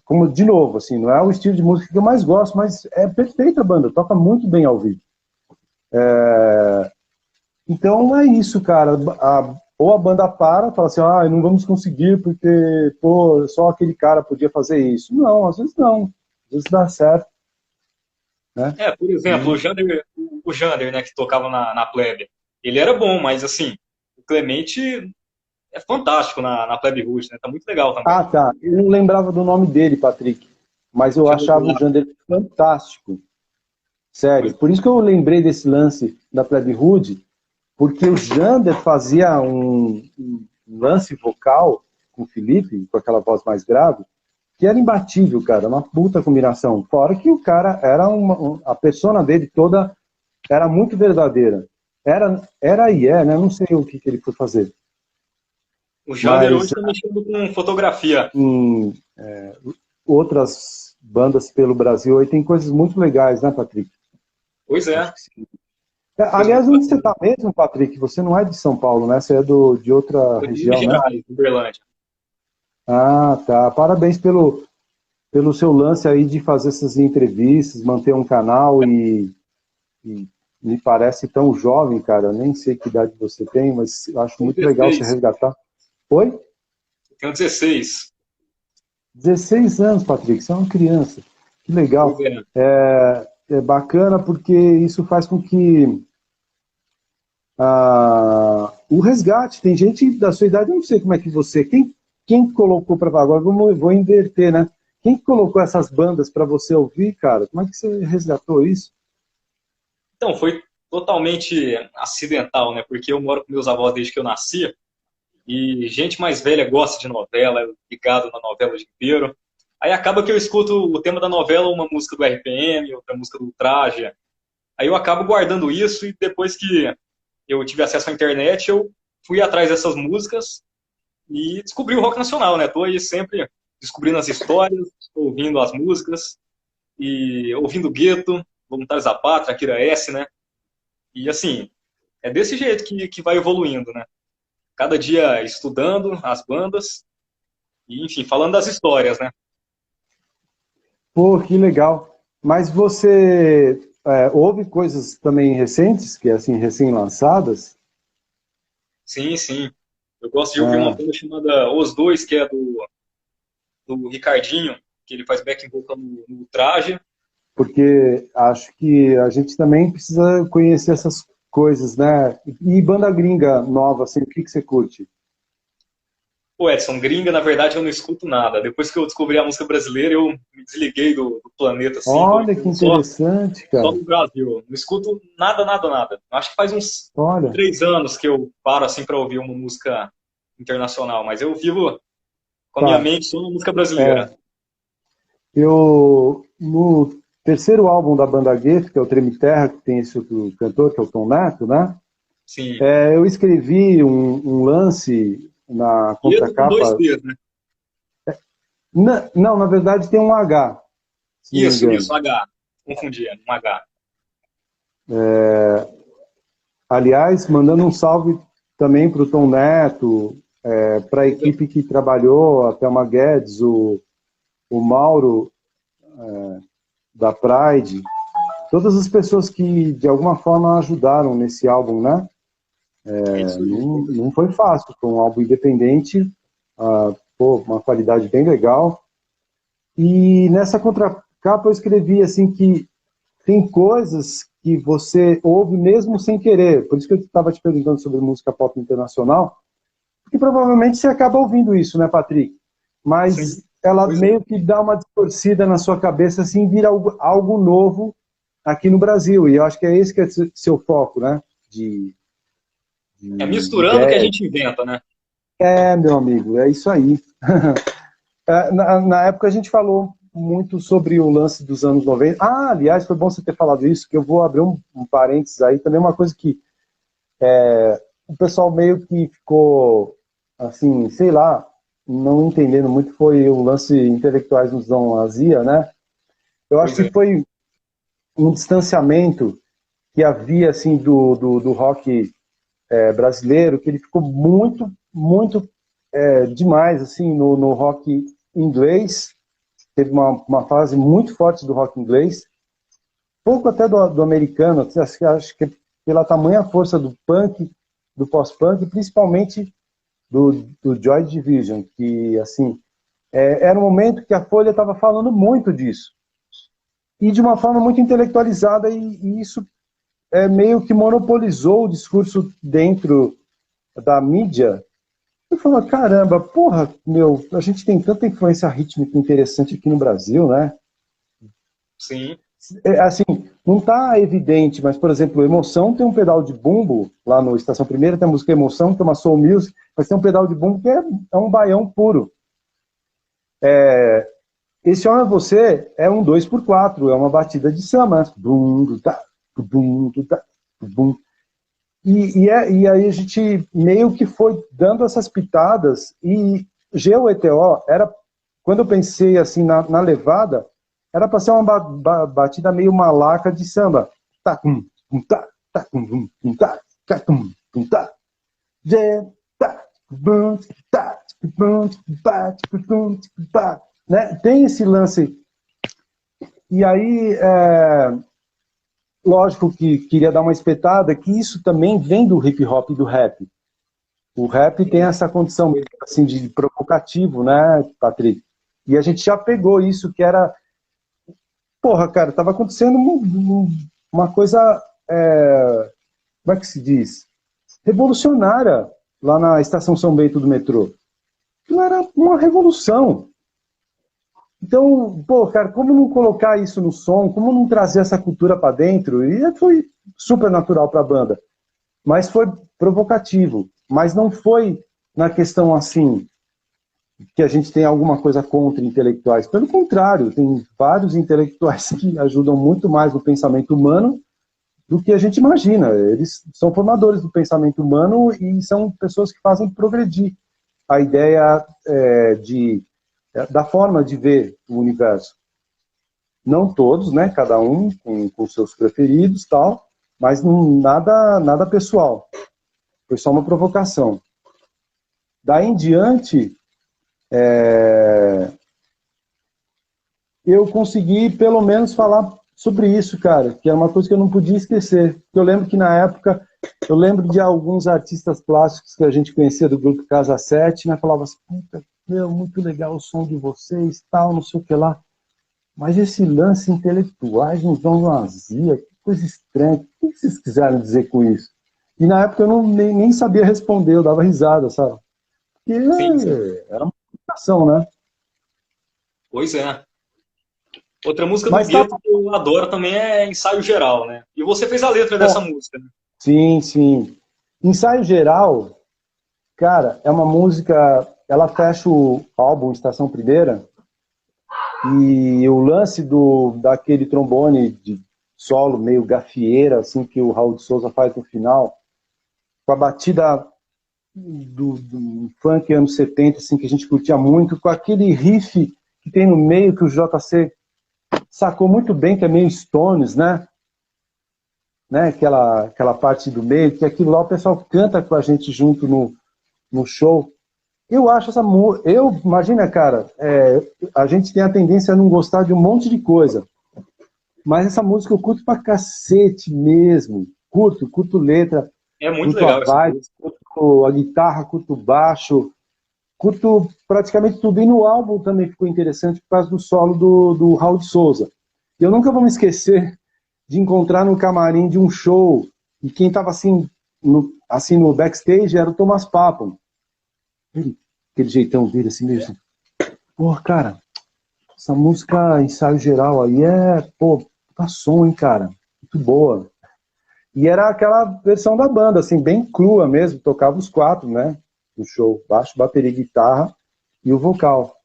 como de novo, assim, não é o estilo de música que eu mais gosto, mas é perfeita a banda, toca muito bem ao vivo. Então é isso, cara, ou a banda fala assim, não vamos conseguir porque, pô, só aquele cara podia fazer isso. Não, às vezes dá certo. Né? Por exemplo, o Jander, né, que tocava na Plebe, ele era bom, mas assim, o Clemente é fantástico na Plebe Rude, né? Tá muito legal também. Ah, tá. Eu não lembrava do nome dele, Patrick, mas eu achava o Jander fantástico. Sério. Por isso que eu lembrei desse lance da Plebe Rude, porque o Jander fazia um lance vocal com o Felipe, com aquela voz mais grave, que era imbatível, cara, uma puta combinação. Fora que o cara era a persona dele toda era muito verdadeira. Era e é, né? Não sei o que ele foi fazer. O Jander hoje está mexendo com fotografia. Em outras bandas pelo Brasil, aí tem coisas muito legais, né, Patrick? Pois é. Aliás, onde você está mesmo, Patrick? Você não é de São Paulo, né? Você é de outra região, né? Uberlândia. Ah, tá. Parabéns pelo seu lance aí de fazer essas entrevistas, manter um canal e me parece tão jovem, cara. Eu nem sei que idade você tem, mas eu acho muito legal você resgatar. Oi? Eu tenho 16. 16 anos, Patrick. Você é uma criança. Que legal. É bacana porque isso faz com que o resgate, tem gente da sua idade, eu não sei como é que você, quem colocou para agora, vou inverter, né? Quem colocou essas bandas para você ouvir, cara? Como é que você resgatou isso? Então, foi totalmente acidental, né? Porque eu moro com meus avós desde que eu nasci, e gente mais velha gosta de novela, ligado na novela o dia inteiro. Aí acaba que eu escuto o tema da novela, uma música do RPM, outra música do Traje. Aí eu acabo guardando isso e depois que eu tive acesso à internet, eu fui atrás dessas músicas e descobri o rock nacional, né? Tô aí sempre descobrindo as histórias, ouvindo as músicas e ouvindo Gueto, Voluntários da Pátria, Akira S, né? E assim, é desse jeito que vai evoluindo, né? Cada dia estudando as bandas e, enfim, falando das histórias, né? Pô, que legal. Mas você ouve coisas também recentes, que é assim, recém-lançadas? Sim, sim. Eu gosto de ouvir uma banda chamada Os Dois, que é do Ricardinho, que ele faz backing vocal no Traje. Porque acho que a gente também precisa conhecer essas coisas, né? E banda gringa nova, assim, o que você curte? Pô, Edson, gringa, na verdade, eu não escuto nada. Depois que eu descobri a música brasileira, eu me desliguei do planeta, assim. Olha, que interessante, cara. Só no Brasil. Não escuto nada, nada, nada. Acho que faz uns 3 anos que eu paro, assim, pra ouvir uma música internacional. Mas eu vivo com a minha mente só na música brasileira. No terceiro álbum da banda Gueto, que é o Treme Terra, que tem esse outro cantor, que é o Tom Neto, né? Sim. Eu escrevi um lance na contracapa... Com 2 T's, né? Não, na verdade tem um H. Isso, H. Confundi, um H. Aliás, mandando um salve também para o Tom Neto, para a equipe que trabalhou, a Thelma Guedes, o Mauro, da Pride, todas as pessoas que de alguma forma ajudaram nesse álbum, né? Não foi fácil, foi um álbum independente, uma qualidade bem legal. E nessa contracapa eu escrevi assim que tem coisas que você ouve mesmo sem querer. Por isso que eu estava te perguntando sobre música pop internacional, porque provavelmente você acaba ouvindo isso, né, Patrick? Mas sim, ela meio que dá uma distorcida na sua cabeça, assim, vira algo novo aqui no Brasil. E eu acho que é esse que é seu foco, né? Misturando o que a gente inventa, né? Meu amigo, é isso aí. Na época a gente falou muito sobre o lance dos anos 90. Aliás, foi bom você ter falado isso, que eu vou abrir um parênteses aí. Também uma coisa que o pessoal meio que ficou, assim, sei lá, não entendendo muito, foi o lance intelectuais nos dão azia, né? Eu acho que foi um distanciamento que havia, assim, do rock brasileiro, que ele ficou muito, muito demais, assim, no rock inglês. Teve uma fase muito forte do rock inglês, pouco até do americano, acho que pela tamanha força do punk, do pós-punk, principalmente do Joy Division, que, assim, era um momento que a Folha estava falando muito disso. E de uma forma muito intelectualizada, e isso meio que monopolizou o discurso dentro da mídia. Eu falo, caramba, porra, meu, a gente tem tanta influência rítmica interessante aqui no Brasil, né? Sim. Assim, não está evidente, mas, por exemplo, Emoção tem um pedal de bumbo, lá no Estação Primeira tem a música Emoção, tem uma Soul Music, mas tem um pedal de bumbo que é um baião puro. Esse Homem é Você é um 2x4, é uma batida de samba, bum, tá, bum, tá, bum. E aí a gente meio que foi dando essas pitadas, e GUETO era, quando eu pensei assim na levada, era para ser uma batida meio malaca de samba. Tá, tá, tá, tá, tá, tá, tá, né? Tem esse lance. E aí, lógico que queria dar uma espetada, que isso também vem do hip hop e do rap. O rap tem essa condição meio assim de provocativo, né, Patrick? E a gente já pegou isso, que era... Porra, cara, tava acontecendo uma coisa, como é que se diz? Revolucionária lá na Estação São Bento do metrô. Aquilo era uma revolução. Então, pô, cara, como não colocar isso no som? Como não trazer essa cultura para dentro? E foi super natural para a banda. Mas foi provocativo. Mas não foi na questão assim, que a gente tem alguma coisa contra intelectuais. Pelo contrário, tem vários intelectuais que ajudam muito mais no pensamento humano do que a gente imagina. Eles são formadores do pensamento humano e são pessoas que fazem progredir a ideia da forma de ver o universo. Não todos, né? Cada um com seus preferidos, tal, mas nada pessoal. Foi só uma provocação. Daí em diante, eu consegui pelo menos falar sobre isso, cara, que é uma coisa que eu não podia esquecer. Eu lembro que na época, eu lembro de alguns artistas plásticos que a gente conhecia do grupo Casa 7, né? Falava assim, puta, meu, muito legal o som de vocês, tal, não sei o que lá. Mas esse lance intelectuais nos dão vazia, que coisa estranha. O que vocês quiseram dizer com isso? E na época eu nem sabia responder, eu dava risada, sabe? Porque Sim. era uma comunicação, né? Pois é. Outra música do Gueto que eu adoro também é Ensaio Geral, né? E você fez a letra dessa música, né? Sim, sim. Ensaio Geral, cara, é uma música, ela fecha o álbum Estação Primeira, e o lance daquele trombone de solo meio gafieira, assim, que o Raul de Souza faz no final, com a batida do funk anos 70, assim, que a gente curtia muito, com aquele riff que tem no meio, que o JC sacou muito bem, que é meio Stones, né? Aquela parte do meio, que aquilo lá o pessoal canta com a gente junto no show. Eu acho essa música... Imagina, cara, a gente tem a tendência a não gostar de um monte de coisa. Mas essa música eu curto pra cacete mesmo. Curto letra, É muito curto a legal essa vibe, música. curto a guitarra, curto o baixo, curto praticamente tudo. E no álbum também ficou interessante por causa do solo do Raul de Souza. Eu nunca vou me esquecer de encontrar no camarim de um show, e quem estava assim no backstage era o Thomas Papon. Aquele jeitão dele, assim mesmo. Pô, cara, essa música Ensaio Geral aí pô, tá som, hein, cara? Muito boa. E era aquela versão da banda, assim, bem crua mesmo, tocava os quatro, né? No show, baixo, bateria, guitarra e o vocal.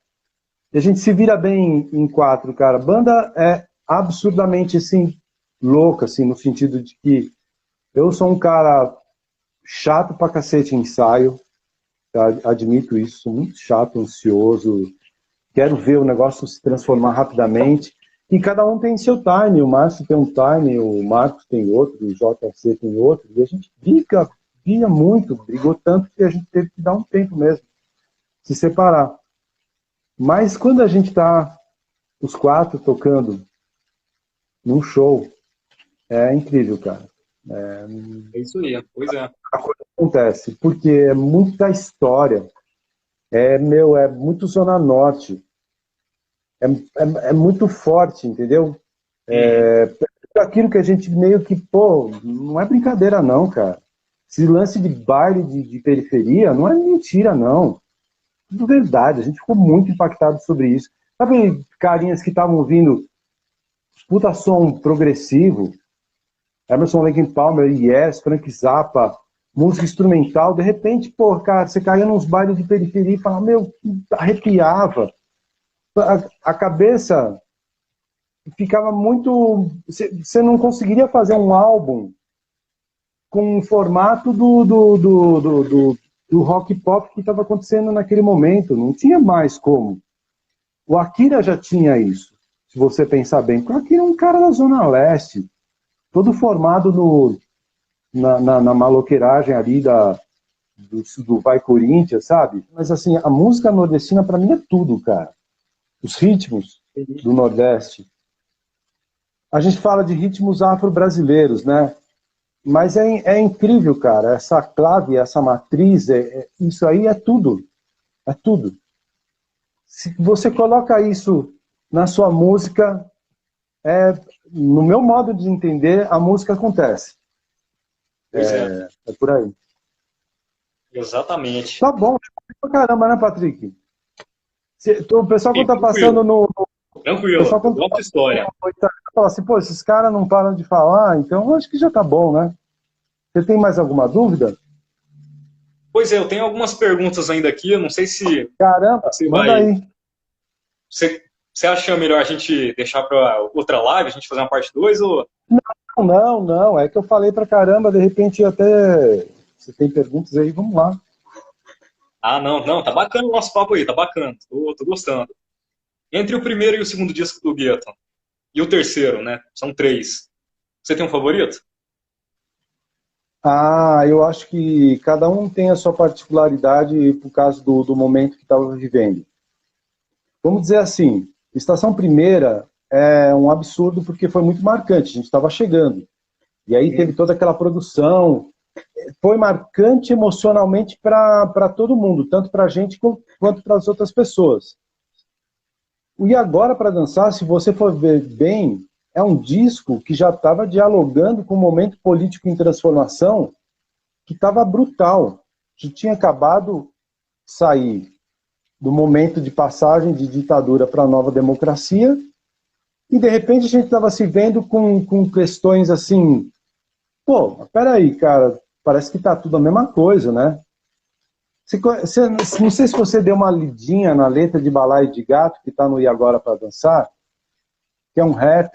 E a gente se vira bem em quatro, cara. A banda é absurdamente, assim, louca, assim, no sentido de que eu sou um cara chato pra cacete em ensaio, admito isso, sou muito chato, ansioso, quero ver o negócio se transformar rapidamente, e cada um tem seu time, o Márcio tem um time, o Marcos tem outro, o JC tem outro, e a gente briga muito, brigou tanto que a gente teve que dar um tempo mesmo, se separar. Mas quando a gente tá os quatro tocando num show, é incrível, cara. É isso aí, pois é. A coisa acontece, porque é muita história, é muito Zona Norte, é muito forte, entendeu? Uhum. Aquilo que a gente meio que, pô, não é brincadeira não, cara. Esse lance de baile de periferia não é mentira, não. Tudo verdade, a gente ficou muito impactado sobre isso. Sabe, carinhas que estavam ouvindo puta som progressivo, Emerson Lake and Palmer, Yes, Frank Zappa, música instrumental, de repente, pô, cara, você caía nos bailes de periferia e falava, meu, arrepiava. A cabeça ficava muito... Você não conseguiria fazer um álbum com o formato do rock pop que estava acontecendo naquele momento. Não tinha mais como. O Akira já tinha isso, se você pensar bem. O Akira é um cara da Zona Leste, todo formado na maloqueiragem ali do Vai Corinthians, sabe? Mas assim, a música nordestina para mim é tudo, cara. Os ritmos do Nordeste. A gente fala de ritmos afro-brasileiros, né? Mas é incrível, cara. Essa clave, essa matriz, isso aí é tudo. É tudo. Se você coloca isso na sua música, no meu modo de entender, a música acontece. Pois é, É por aí. exatamente. Tá bom, pra caramba, né, Patrick? O pessoal Sim, quando tá passando tranquilo, o tranquilo. pessoal quando tá Outra passando história. no Instagram, fala assim, pô, esses caras não param de falar, então eu acho que já tá bom, né? Você tem mais alguma dúvida? Pois é, eu tenho algumas perguntas ainda aqui. Eu não sei se Caramba, você manda vai. aí. Você acha melhor a gente deixar para outra live, a gente fazer uma parte 2 ou. Não, é que eu falei pra caramba, de repente até você tem perguntas aí, vamos lá. Ah, não, não, tá bacana o nosso papo aí, tá bacana. Tô gostando. Entre o primeiro e o segundo disco do Gueto, e o terceiro, né? São três. Você tem um favorito? Ah, eu acho que cada um tem a sua particularidade por causa do momento que estava vivendo. Vamos dizer assim, Estação Primeira é um absurdo porque foi muito marcante, a gente estava chegando. E aí teve toda aquela produção, foi marcante emocionalmente para todo mundo, tanto para a gente quanto para as outras pessoas. O E Agora para Dançar, se você for ver bem, é um disco que já estava dialogando com o momento político em transformação que estava brutal, que tinha acabado de sair do momento de passagem de ditadura para a nova democracia, e de repente a gente estava se vendo com questões assim, pô, peraí, cara, parece que está tudo a mesma coisa, né? Não sei se você deu uma lidinha na letra de Balaio de Gato, que está no E Agora para Dançar, que é um rap.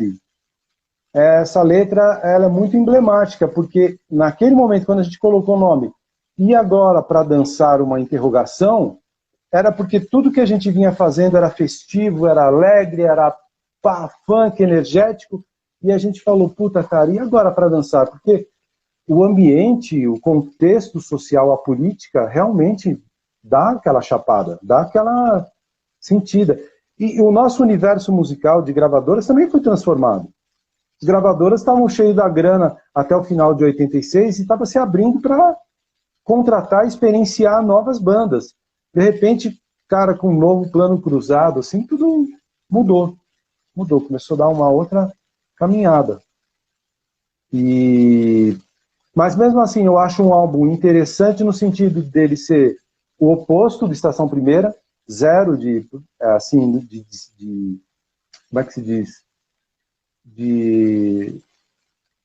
Essa letra ela é muito emblemática, porque naquele momento, quando a gente colocou o nome E Agora para Dançar uma interrogação, era porque tudo que a gente vinha fazendo era festivo, era alegre, era funk, energético, e a gente falou, puta, cara, e agora para dançar? Porque o ambiente, o contexto social, a política, realmente dá aquela chapada, dá aquela sentida. E o nosso universo musical de gravadoras também foi transformado. As gravadoras estavam cheias da grana até o final de 86 e estava se abrindo para contratar e experienciar novas bandas. De repente, cara, com um novo plano cruzado, assim, tudo mudou. Começou a dar uma outra caminhada. Mas mesmo assim, eu acho um álbum interessante no sentido dele ser o oposto de Estação Primeira, zero assim, como é que se diz?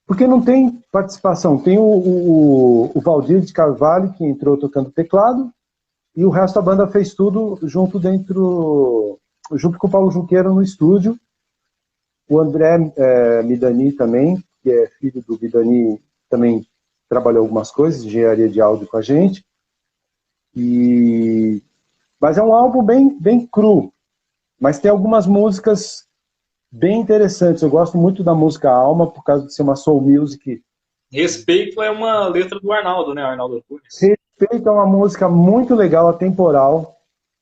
Porque não tem participação. Tem o Valdir de Carvalho, que entrou tocando teclado, e o resto da banda fez tudo junto com o Paulo Junqueira no estúdio. O André Midani também, que é filho do Midani, também trabalhou algumas coisas, engenharia de áudio com a gente. Mas é um álbum bem cru, mas tem algumas músicas bem interessantes. Eu gosto muito da música Alma, por causa de ser uma soul music. Respeito é uma letra do Arnaldo, né? Arnaldo Antunes. Respeito é uma música muito legal, atemporal.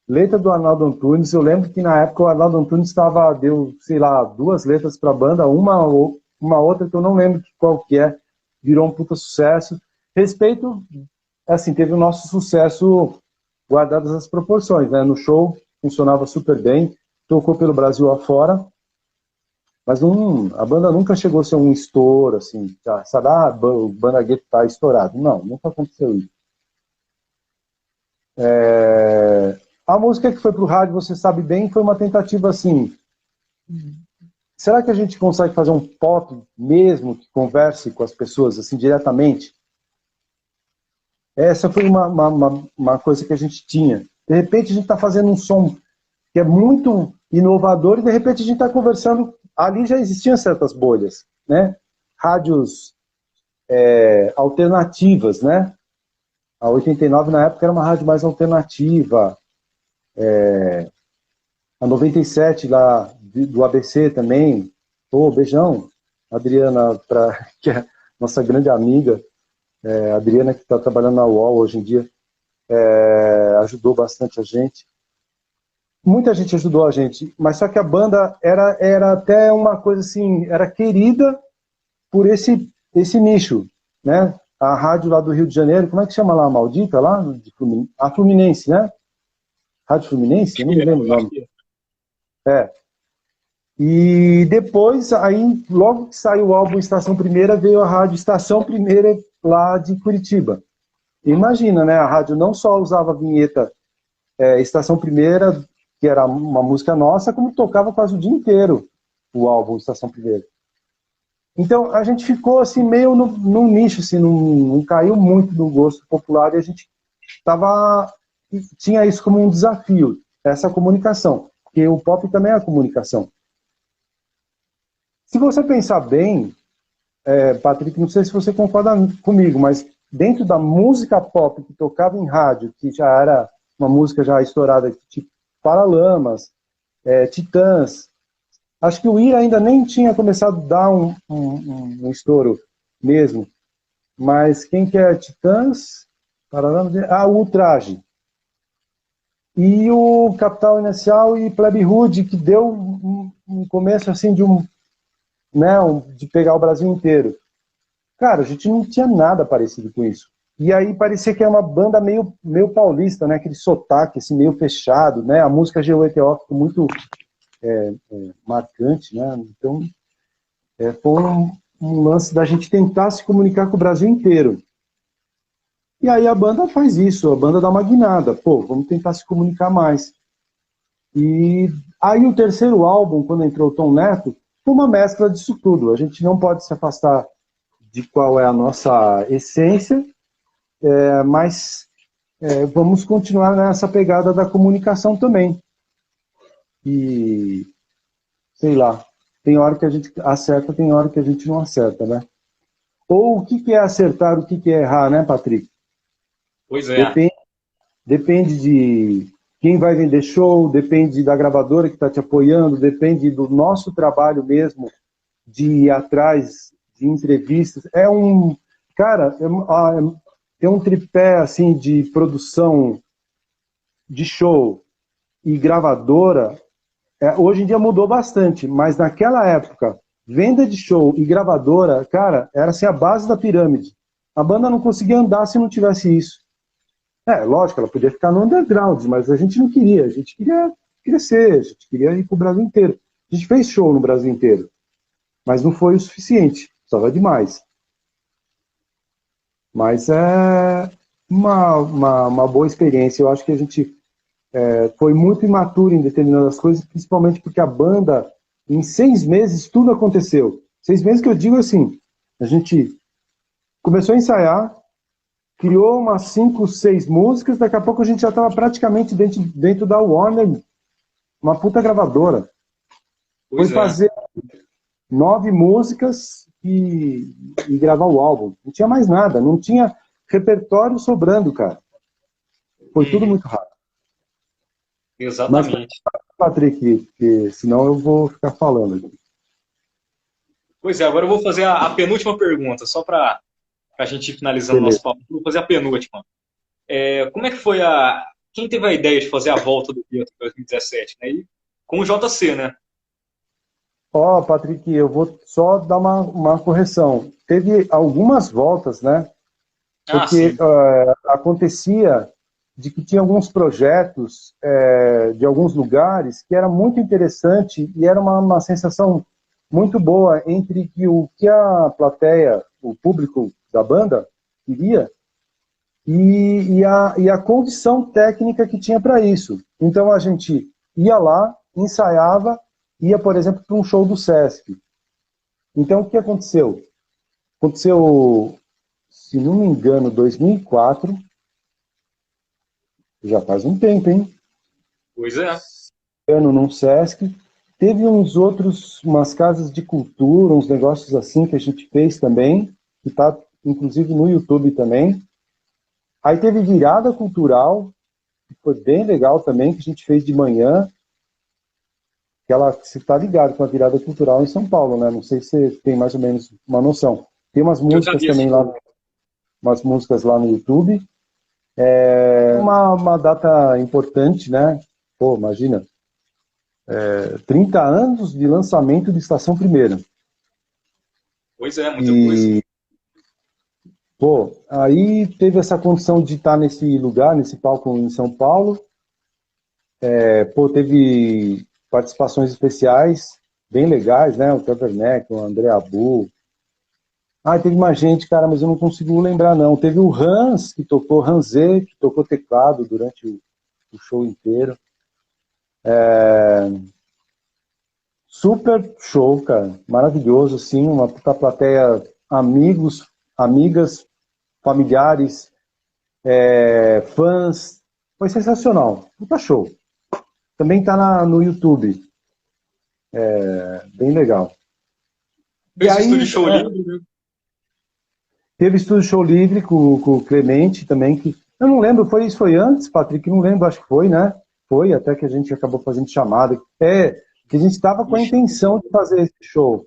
Letra do Arnaldo Antunes. Eu lembro que na época o Arnaldo Antunes deu, sei lá, 2 letras para a banda, uma outra que eu não lembro qual que é, virou um puta sucesso. Respeito, assim, teve o nosso sucesso guardadas as proporções, né? No show funcionava super bem, tocou pelo Brasil afora. Mas a banda nunca chegou a ser um estouro, assim, tá? Sabe, o Banda Gueto tá estourado. Não, nunca aconteceu isso. A música que foi pro rádio, você sabe bem, foi uma tentativa assim, será que a gente consegue fazer um pop mesmo que converse com as pessoas, assim, diretamente? Essa foi uma coisa que a gente tinha. De repente a gente está fazendo um som que é muito inovador e de repente a gente está conversando. Ali já existiam certas bolhas, né? Rádios alternativas, né? A 89 na época era uma rádio mais alternativa. A 97 lá do ABC também. Pô, beijão, Adriana, que é nossa grande amiga. A Adriana, que está trabalhando na UOL hoje em dia, ajudou bastante a gente. Muita gente ajudou a gente, mas só que a banda era até uma coisa assim, era querida por esse nicho, né? A rádio lá do Rio de Janeiro, como é que chama lá, a maldita lá? A Fluminense, né? Rádio Fluminense? Eu não me lembro o nome. E depois, aí, logo que saiu o álbum Estação Primeira, veio a rádio Estação Primeira lá de Curitiba. Imagina, né? A rádio não só usava a vinheta Estação Primeira, que era uma música nossa, como tocava quase o dia inteiro o álbum Estação Primeira. Então, a gente ficou assim, meio no nicho, assim, não caiu muito no gosto popular, e a gente tinha isso como um desafio, essa comunicação, porque o pop também é a comunicação. Se você pensar bem, Patrick, não sei se você concorda comigo, mas dentro da música pop que tocava em rádio, que já era uma música já estourada, tipo Paralamas, Titãs, acho que o Ira ainda nem tinha começado a dar um estouro mesmo, mas quem que é Titãs? Paralamas, o Ultraje. E o Capital Inicial e Plebe Rude, que deu um começo assim de pegar o Brasil inteiro. Cara, a gente não tinha nada parecido com isso. E aí parecia que era uma banda meio paulista, né? Aquele sotaque assim, meio fechado, né? A música GeoETO ficou muito marcante, né? Então, foi um lance da gente tentar se comunicar com o Brasil inteiro. E aí a banda faz isso, a banda dá uma guinada. Pô, vamos tentar se comunicar mais. E aí o terceiro álbum, quando entrou o Tom Neto, foi uma mescla disso tudo. A gente não pode se afastar de qual é a nossa essência, mas vamos continuar nessa pegada da comunicação também. E, sei lá, tem hora que a gente acerta, tem hora que a gente não acerta, né? Ou o que é acertar, o que é errar, né, Patrick? Pois é. Depende de quem vai vender show, depende da gravadora que está te apoiando, depende do nosso trabalho mesmo, de ir atrás de entrevistas. Cara, tem um tripé assim de produção de show e gravadora, hoje em dia mudou bastante, mas naquela época, venda de show e gravadora, cara, era assim a base da pirâmide. A banda não conseguia andar se não tivesse isso. Lógico, ela podia ficar no underground, mas a gente não queria. A gente queria crescer, a gente queria ir para o Brasil inteiro. A gente fez show no Brasil inteiro, mas não foi o suficiente, precisava de mais. Mas é uma boa experiência. Eu acho que a gente foi muito imaturo em determinadas coisas, principalmente porque a banda, em 6 meses, tudo aconteceu. 6 meses que eu digo assim, a gente começou a ensaiar, criou umas 5, 6 músicas, daqui a pouco a gente já estava praticamente dentro da Warner, uma puta gravadora. Foi fazer 9 músicas e gravar o álbum. Não tinha mais nada, não tinha repertório sobrando, cara. Foi tudo muito rápido. Exatamente. Mas, Patrick, que senão eu vou ficar falando aqui. Pois é, agora eu vou fazer a penúltima pergunta, só para a gente ir finalizando o nosso papo. Vou fazer a penúltima. Como é que foi Quem teve a ideia de fazer a volta do Pietro em 2017? Né? E com o JC, né? Patrick, eu vou só dar uma correção. Teve algumas voltas, né? Porque acontecia de que tinha alguns projetos de alguns lugares que era muito interessante e era uma sensação muito boa entre o que a plateia, o público da banda queria e a condição técnica que tinha para isso. Então a gente ia lá, ensaiava, ia, por exemplo, para um show do Sesc. Então o que aconteceu? Aconteceu, se não me engano, 2004, já faz um tempo, hein? Pois é. Ano num Sesc. Teve umas casas de cultura, uns negócios assim que a gente fez também, que está inclusive no YouTube também. Aí teve virada cultural, que foi bem legal também, que a gente fez de manhã. Você está ligado com a virada cultural em São Paulo, né? Não sei se você tem mais ou menos uma noção. Tem umas músicas também lá, umas músicas lá no YouTube. Uma data importante, né? Pô, imagina, 30 anos de lançamento de Estação Primeira. Pois é, muita coisa. Pô, aí teve essa condição de estar nesse lugar, nesse palco em São Paulo. Teve participações especiais bem legais, né? O Tabernacle, o André Abu. Teve mais gente, cara, mas eu não consigo lembrar, não. Teve o Hans, Hans Z, que tocou teclado durante o show inteiro. Super show, cara. Maravilhoso, assim, uma puta plateia, amigos, amigas, familiares, fãs. Foi sensacional. Puta show. Também tá no YouTube. Bem legal. Fez estúdio show livre, né? Teve estúdio show livre com o Clemente também, que eu não lembro, isso foi antes, Patrick? Não lembro, acho que foi, né? Foi, até que a gente acabou fazendo chamada. Que a gente estava com a intenção de fazer esse show.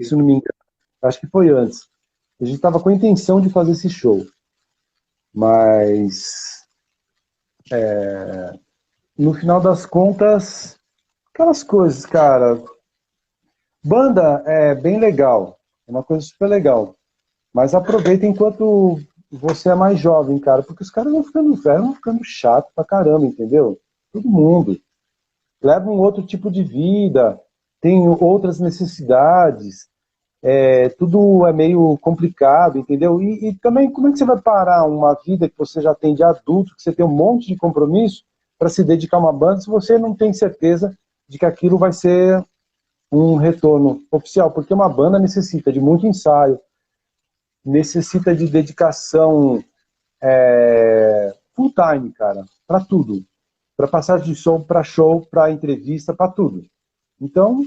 Se não me engano. Acho que foi antes. A gente estava com a intenção de fazer esse show. Mas no final das contas, aquelas coisas, cara. Banda é bem legal. É uma coisa super legal. Mas aproveita enquanto você é mais jovem, cara. Porque os caras vão ficando velhos, vão ficando chato pra caramba, entendeu? Todo mundo. Leva um outro tipo de vida, tem outras necessidades. Tudo é meio complicado, entendeu? E também, como é que você vai parar uma vida que você já tem de adulto, que você tem um monte de compromisso, para se dedicar a uma banda, se você não tem certeza de que aquilo vai ser um retorno oficial? Porque uma banda necessita de muito ensaio, necessita de dedicação full time, cara, para tudo. Para passar de show, para entrevista, para tudo. Então,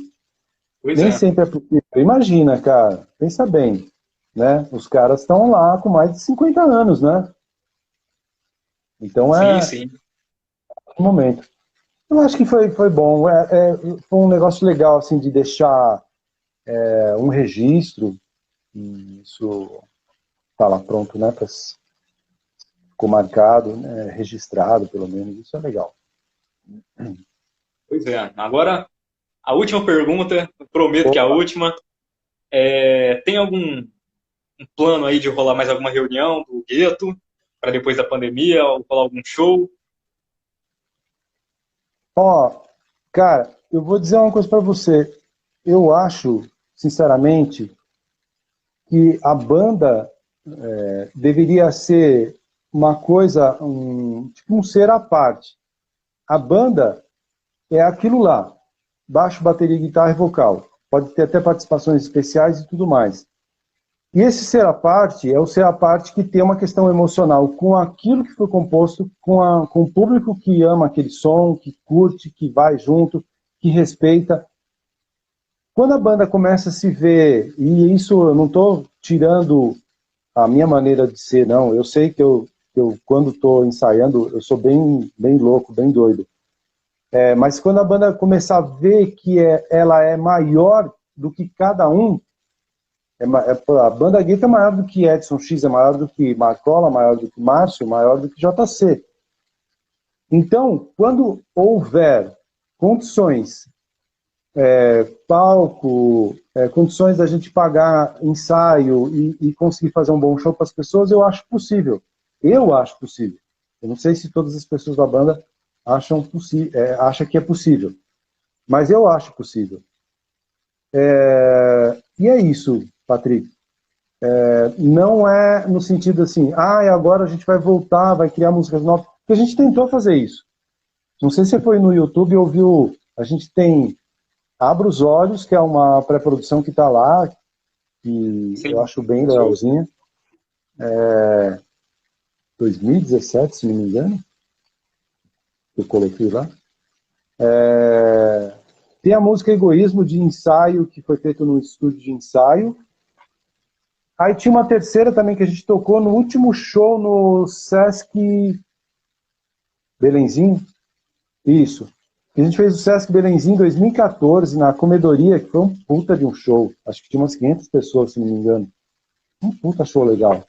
nem sempre é possível. Imagina, cara, pensa bem, né? Os caras estão lá com mais de 50 anos, né? Então Sim. Um momento. Eu acho que foi bom. Foi um negócio legal, assim, de deixar um registro. E isso tá lá pronto, né? Para ficou marcado, né, registrado, pelo menos. Isso é legal. Pois é. Agora, a última pergunta, eu prometo que é a Opa. última. Tem algum plano aí de rolar mais alguma reunião do Gueto para depois da pandemia, ou rolar algum show? Ó, cara, eu vou dizer uma coisa para você. Eu acho, sinceramente, que a banda deveria ser uma coisa, tipo um ser à parte. A banda é aquilo lá, baixo, bateria, guitarra e vocal. Pode ter até participações especiais e tudo mais. E esse ser à parte é o ser à parte que tem uma questão emocional com aquilo que foi composto, com o público que ama aquele som, que curte, que vai junto, que respeita. Quando a banda começa a se ver, e isso eu não estou tirando a minha maneira de ser, não. Eu sei que eu quando estou ensaiando, eu sou bem louco, bem doido. Mas quando a banda começar a ver que ela é maior do que cada um, a banda Gueto é maior do que Edson X, é maior do que Marcola, maior do que Márcio, maior do que JC. Então, quando houver condições, palco, condições da gente pagar ensaio e conseguir fazer um bom show para as pessoas, eu acho possível. Eu acho possível. Eu não sei se todas as pessoas da banda acham que é possível. Mas eu acho possível. E é isso, Patrick. Não é no sentido assim, agora a gente vai voltar, vai criar músicas novas. Porque a gente tentou fazer isso. Não sei se você foi no YouTube e ouviu. A gente tem Abra os Olhos, que é uma pré-produção que está lá, que Sim. eu acho bem legalzinha. 2017, se não me engano. Eu coloquei lá. Tem a música Egoísmo de ensaio, que foi feito no estúdio de ensaio. Aí tinha uma terceira também que a gente tocou no último show no Sesc Belenzinho. Isso. A gente fez o Sesc Belenzinho em 2014, na Comedoria, que foi um puta de um show. Acho que tinha umas 500 pessoas, se não me engano. Um puta show legal.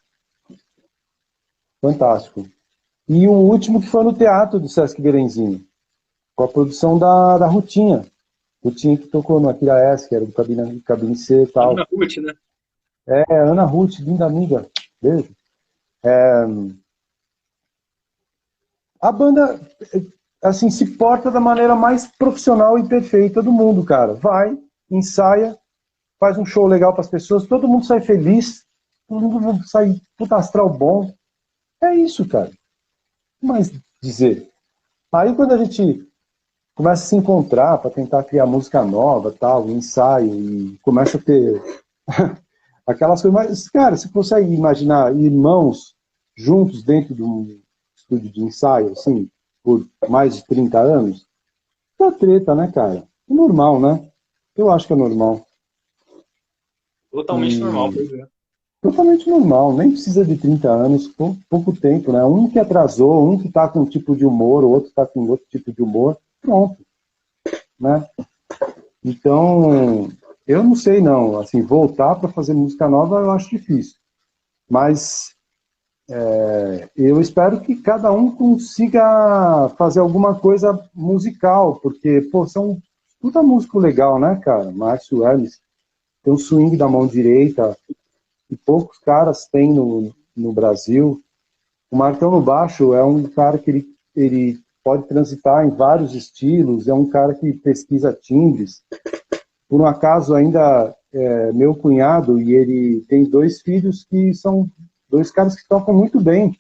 Fantástico. E o último que foi no teatro do Sesc Belenzinho, com a produção da Rutinha. Rutinha que tocou no Akira S, que era do cabine C e tal. Ana Ruth, né? Ana Ruth, linda amiga. Beijo. A banda, assim, se porta da maneira mais profissional e perfeita do mundo, cara. Vai, ensaia, faz um show legal para as pessoas, todo mundo sai feliz, todo mundo sai puta astral bom. É isso, cara. O que mais dizer? Aí quando a gente começa a se encontrar para tentar criar música nova, tal, ensaio, e começa a ter aquelas coisas, mas, cara, você consegue imaginar irmãos juntos dentro de um estúdio de ensaio, assim, por mais de 30 anos? É treta, né, cara? É normal, né? Eu acho que é normal. Totalmente normal, pois é. Totalmente normal, nem precisa de 30 anos, pouco tempo, né? Um que atrasou, um que tá com um tipo de humor, o outro tá com outro tipo de humor, pronto, né? Então, eu não sei não, assim, voltar para fazer música nova eu acho difícil, mas eu espero que cada um consiga fazer alguma coisa musical, porque, pô, são puta músico legal, né, cara? Márcio Hermes tem um swing da mão direita, que poucos caras têm no Brasil. O Marcão no baixo é um cara que ele pode transitar em vários estilos, é um cara que pesquisa timbres. Por um acaso, ainda meu cunhado, e ele tem 2 filhos que são 2 caras que tocam muito bem,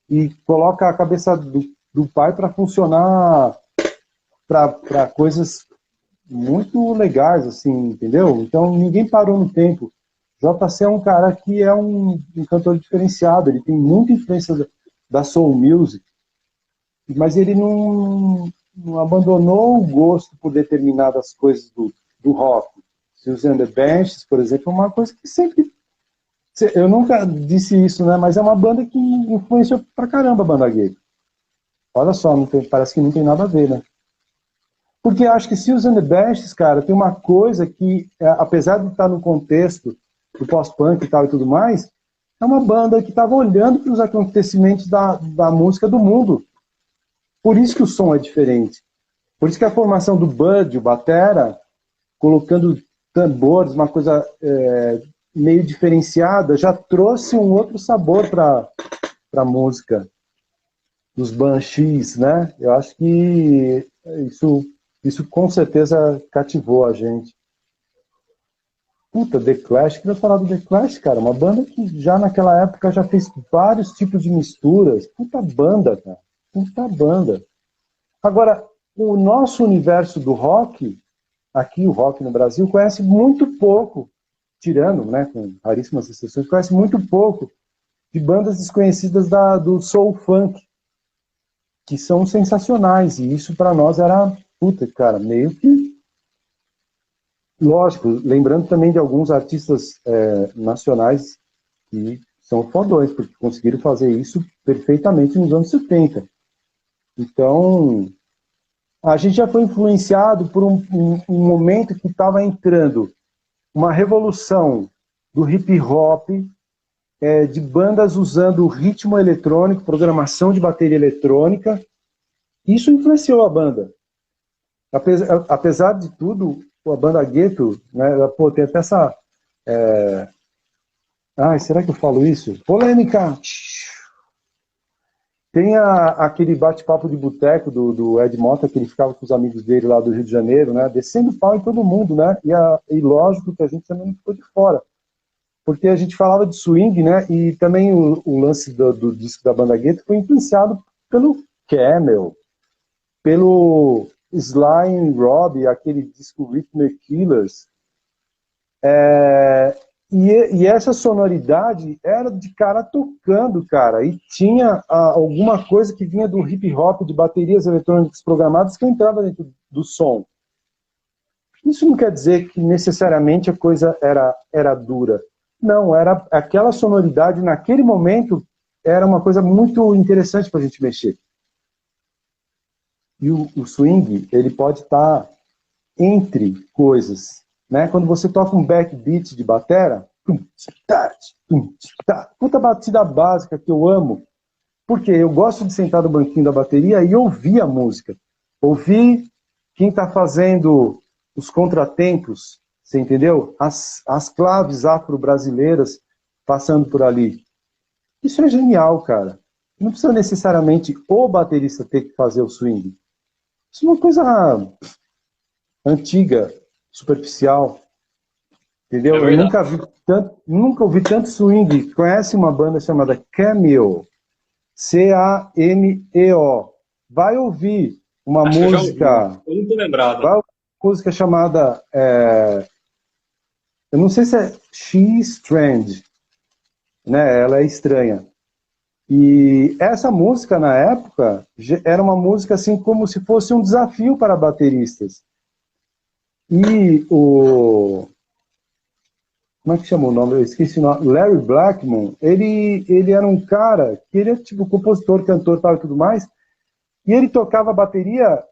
e coloca a cabeça do pai para funcionar para coisas muito legais, assim, entendeu? Então, ninguém parou no tempo. JC é um cara que é um cantor diferenciado, ele tem muita influência da soul music, mas ele não abandonou o gosto por determinadas coisas do rock. Susan and the Benches, por exemplo, é uma coisa que sempre... Eu nunca disse isso, né? Mas é uma banda que influenciou pra caramba a banda gay. Olha só, parece que não tem nada a ver, né? Porque eu acho que Susan and the Benches, cara, tem uma coisa que, apesar de estar no contexto do pós-punk e tal e tudo mais, é uma banda que estava olhando para os acontecimentos da música do mundo. Por isso que o som é diferente. Por isso que a formação do Bud, o batera, colocando tambores, uma coisa meio diferenciada, já trouxe um outro sabor para a música dos Banshees, né? Eu acho que isso com certeza cativou a gente. Puta, The Clash, queria falar do The Clash, cara, uma banda que já naquela época já fez vários tipos de misturas. Puta banda, cara. Puta banda. Agora, o nosso universo do rock, aqui o rock no Brasil, conhece muito pouco, tirando, né, com raríssimas exceções, conhece muito pouco de bandas desconhecidas do soul funk, que são sensacionais, e isso para nós era, puta, cara, meio que lógico, lembrando também de alguns artistas nacionais que são fodões, porque conseguiram fazer isso perfeitamente nos anos 70. Então, a gente já foi influenciado por um momento que estava entrando uma revolução do hip hop, de bandas usando ritmo eletrônico, programação de bateria eletrônica. Isso influenciou a banda. Apesar de tudo, a banda Gueto, né, pô, tem até essa... Ai, será que eu falo isso? Polêmica! Tem aquele bate-papo de boteco do Ed Mota, que ele ficava com os amigos dele lá do Rio de Janeiro, né, descendo pau em todo mundo, né, e lógico que a gente também não ficou de fora, porque a gente falava de swing, né, e também o lance do disco da banda Gueto foi influenciado pelo Camel, pelo Sly and Robbie, aquele disco Rhythm Killers, e essa sonoridade era de cara tocando, cara, e tinha alguma coisa que vinha do hip hop, de baterias eletrônicas programadas que entrava dentro do som. Isso não quer dizer que necessariamente a coisa era dura. Não, era aquela sonoridade naquele momento era uma coisa muito interessante para a gente mexer. E o swing, ele pode estar entre coisas, né? Quando você toca um backbeat de batera, puta batida básica que eu amo, porque eu gosto de sentar no banquinho da bateria e ouvir a música, ouvir quem está fazendo os contratempos, você entendeu? As claves afro-brasileiras passando por ali. Isso é genial, cara. Não precisa necessariamente o baterista ter que fazer o swing. Isso é uma coisa antiga, superficial, entendeu? Eu nunca ouvi tanto swing. Conhece uma banda chamada Cameo? C-A-M-E-O. Vai ouvir uma música... Eu não tô lembrado. Vai ouvir uma música chamada... eu não sei se é She's Strange, né? Ela é estranha. E essa música, na época, era uma música assim como se fosse um desafio para bateristas. E o... Como é que chama o nome? Eu esqueci o nome. Larry Blackmon, ele era um cara que ele é tipo compositor, cantor tal, e tudo mais, e ele tocava bateria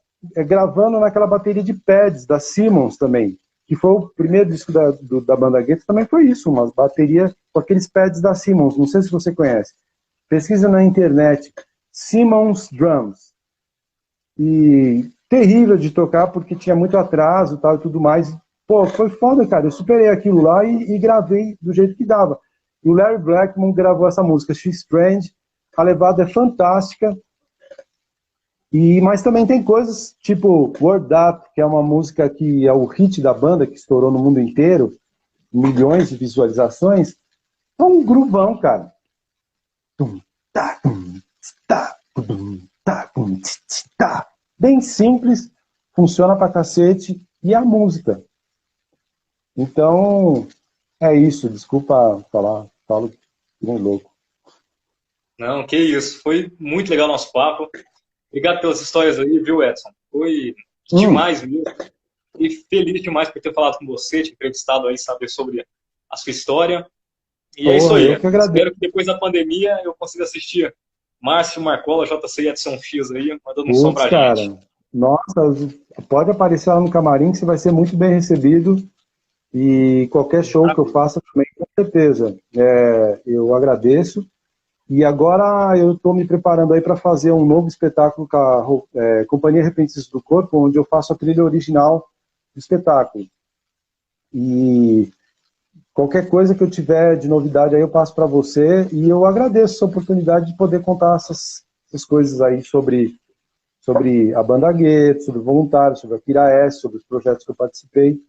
gravando naquela bateria de pads da Simmons também, que foi o primeiro disco da banda Gueto, também foi isso, uma bateria com aqueles pads da Simmons, não sei se você conhece. Pesquisa na internet, Simmons Drums. E terrível de tocar, porque tinha muito atraso tal, e tudo mais. Pô, foi foda, cara. Eu superei aquilo lá e gravei do jeito que dava. E o Larry Blackmon gravou essa música, She's Strange. A levada é fantástica. Mas também tem coisas tipo Word Up, que é uma música que é o hit da banda, que estourou no mundo inteiro, milhões de visualizações. É um groovão, cara. Bem simples, funciona pra cacete, e a música. Então, é isso, desculpa falo que nem louco. Não, que isso, foi muito legal o nosso papo. Obrigado pelas histórias aí, viu, Edson? Foi demais mesmo. E feliz demais por ter falado com você, te entrevistado aí, saber sobre a sua história. E é isso aí. Espero que depois da pandemia eu consiga assistir Márcio Marcola, JC Edson X aí, mandando um som pra gente. Nossa, pode aparecer lá no camarim que você vai ser muito bem recebido. E qualquer show que eu faça também, com certeza, eu agradeço. E agora eu estou me preparando aí para fazer um novo espetáculo com a Companhia Repentistas do Corpo, onde eu faço a trilha original do espetáculo. E qualquer coisa que eu tiver de novidade aí eu passo para você. E eu agradeço essa oportunidade de poder contar essas coisas aí sobre a Banda Gueto, sobre o voluntário, sobre a Kiraes, sobre os projetos que eu participei.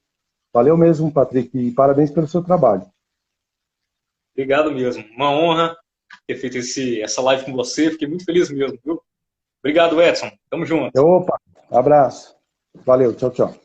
Valeu mesmo, Patrick, e parabéns pelo seu trabalho. Obrigado mesmo. Uma honra ter feito essa live com você. Fiquei muito feliz mesmo, viu? Obrigado, Edson. Tamo junto. Opa, abraço. Valeu, tchau, tchau.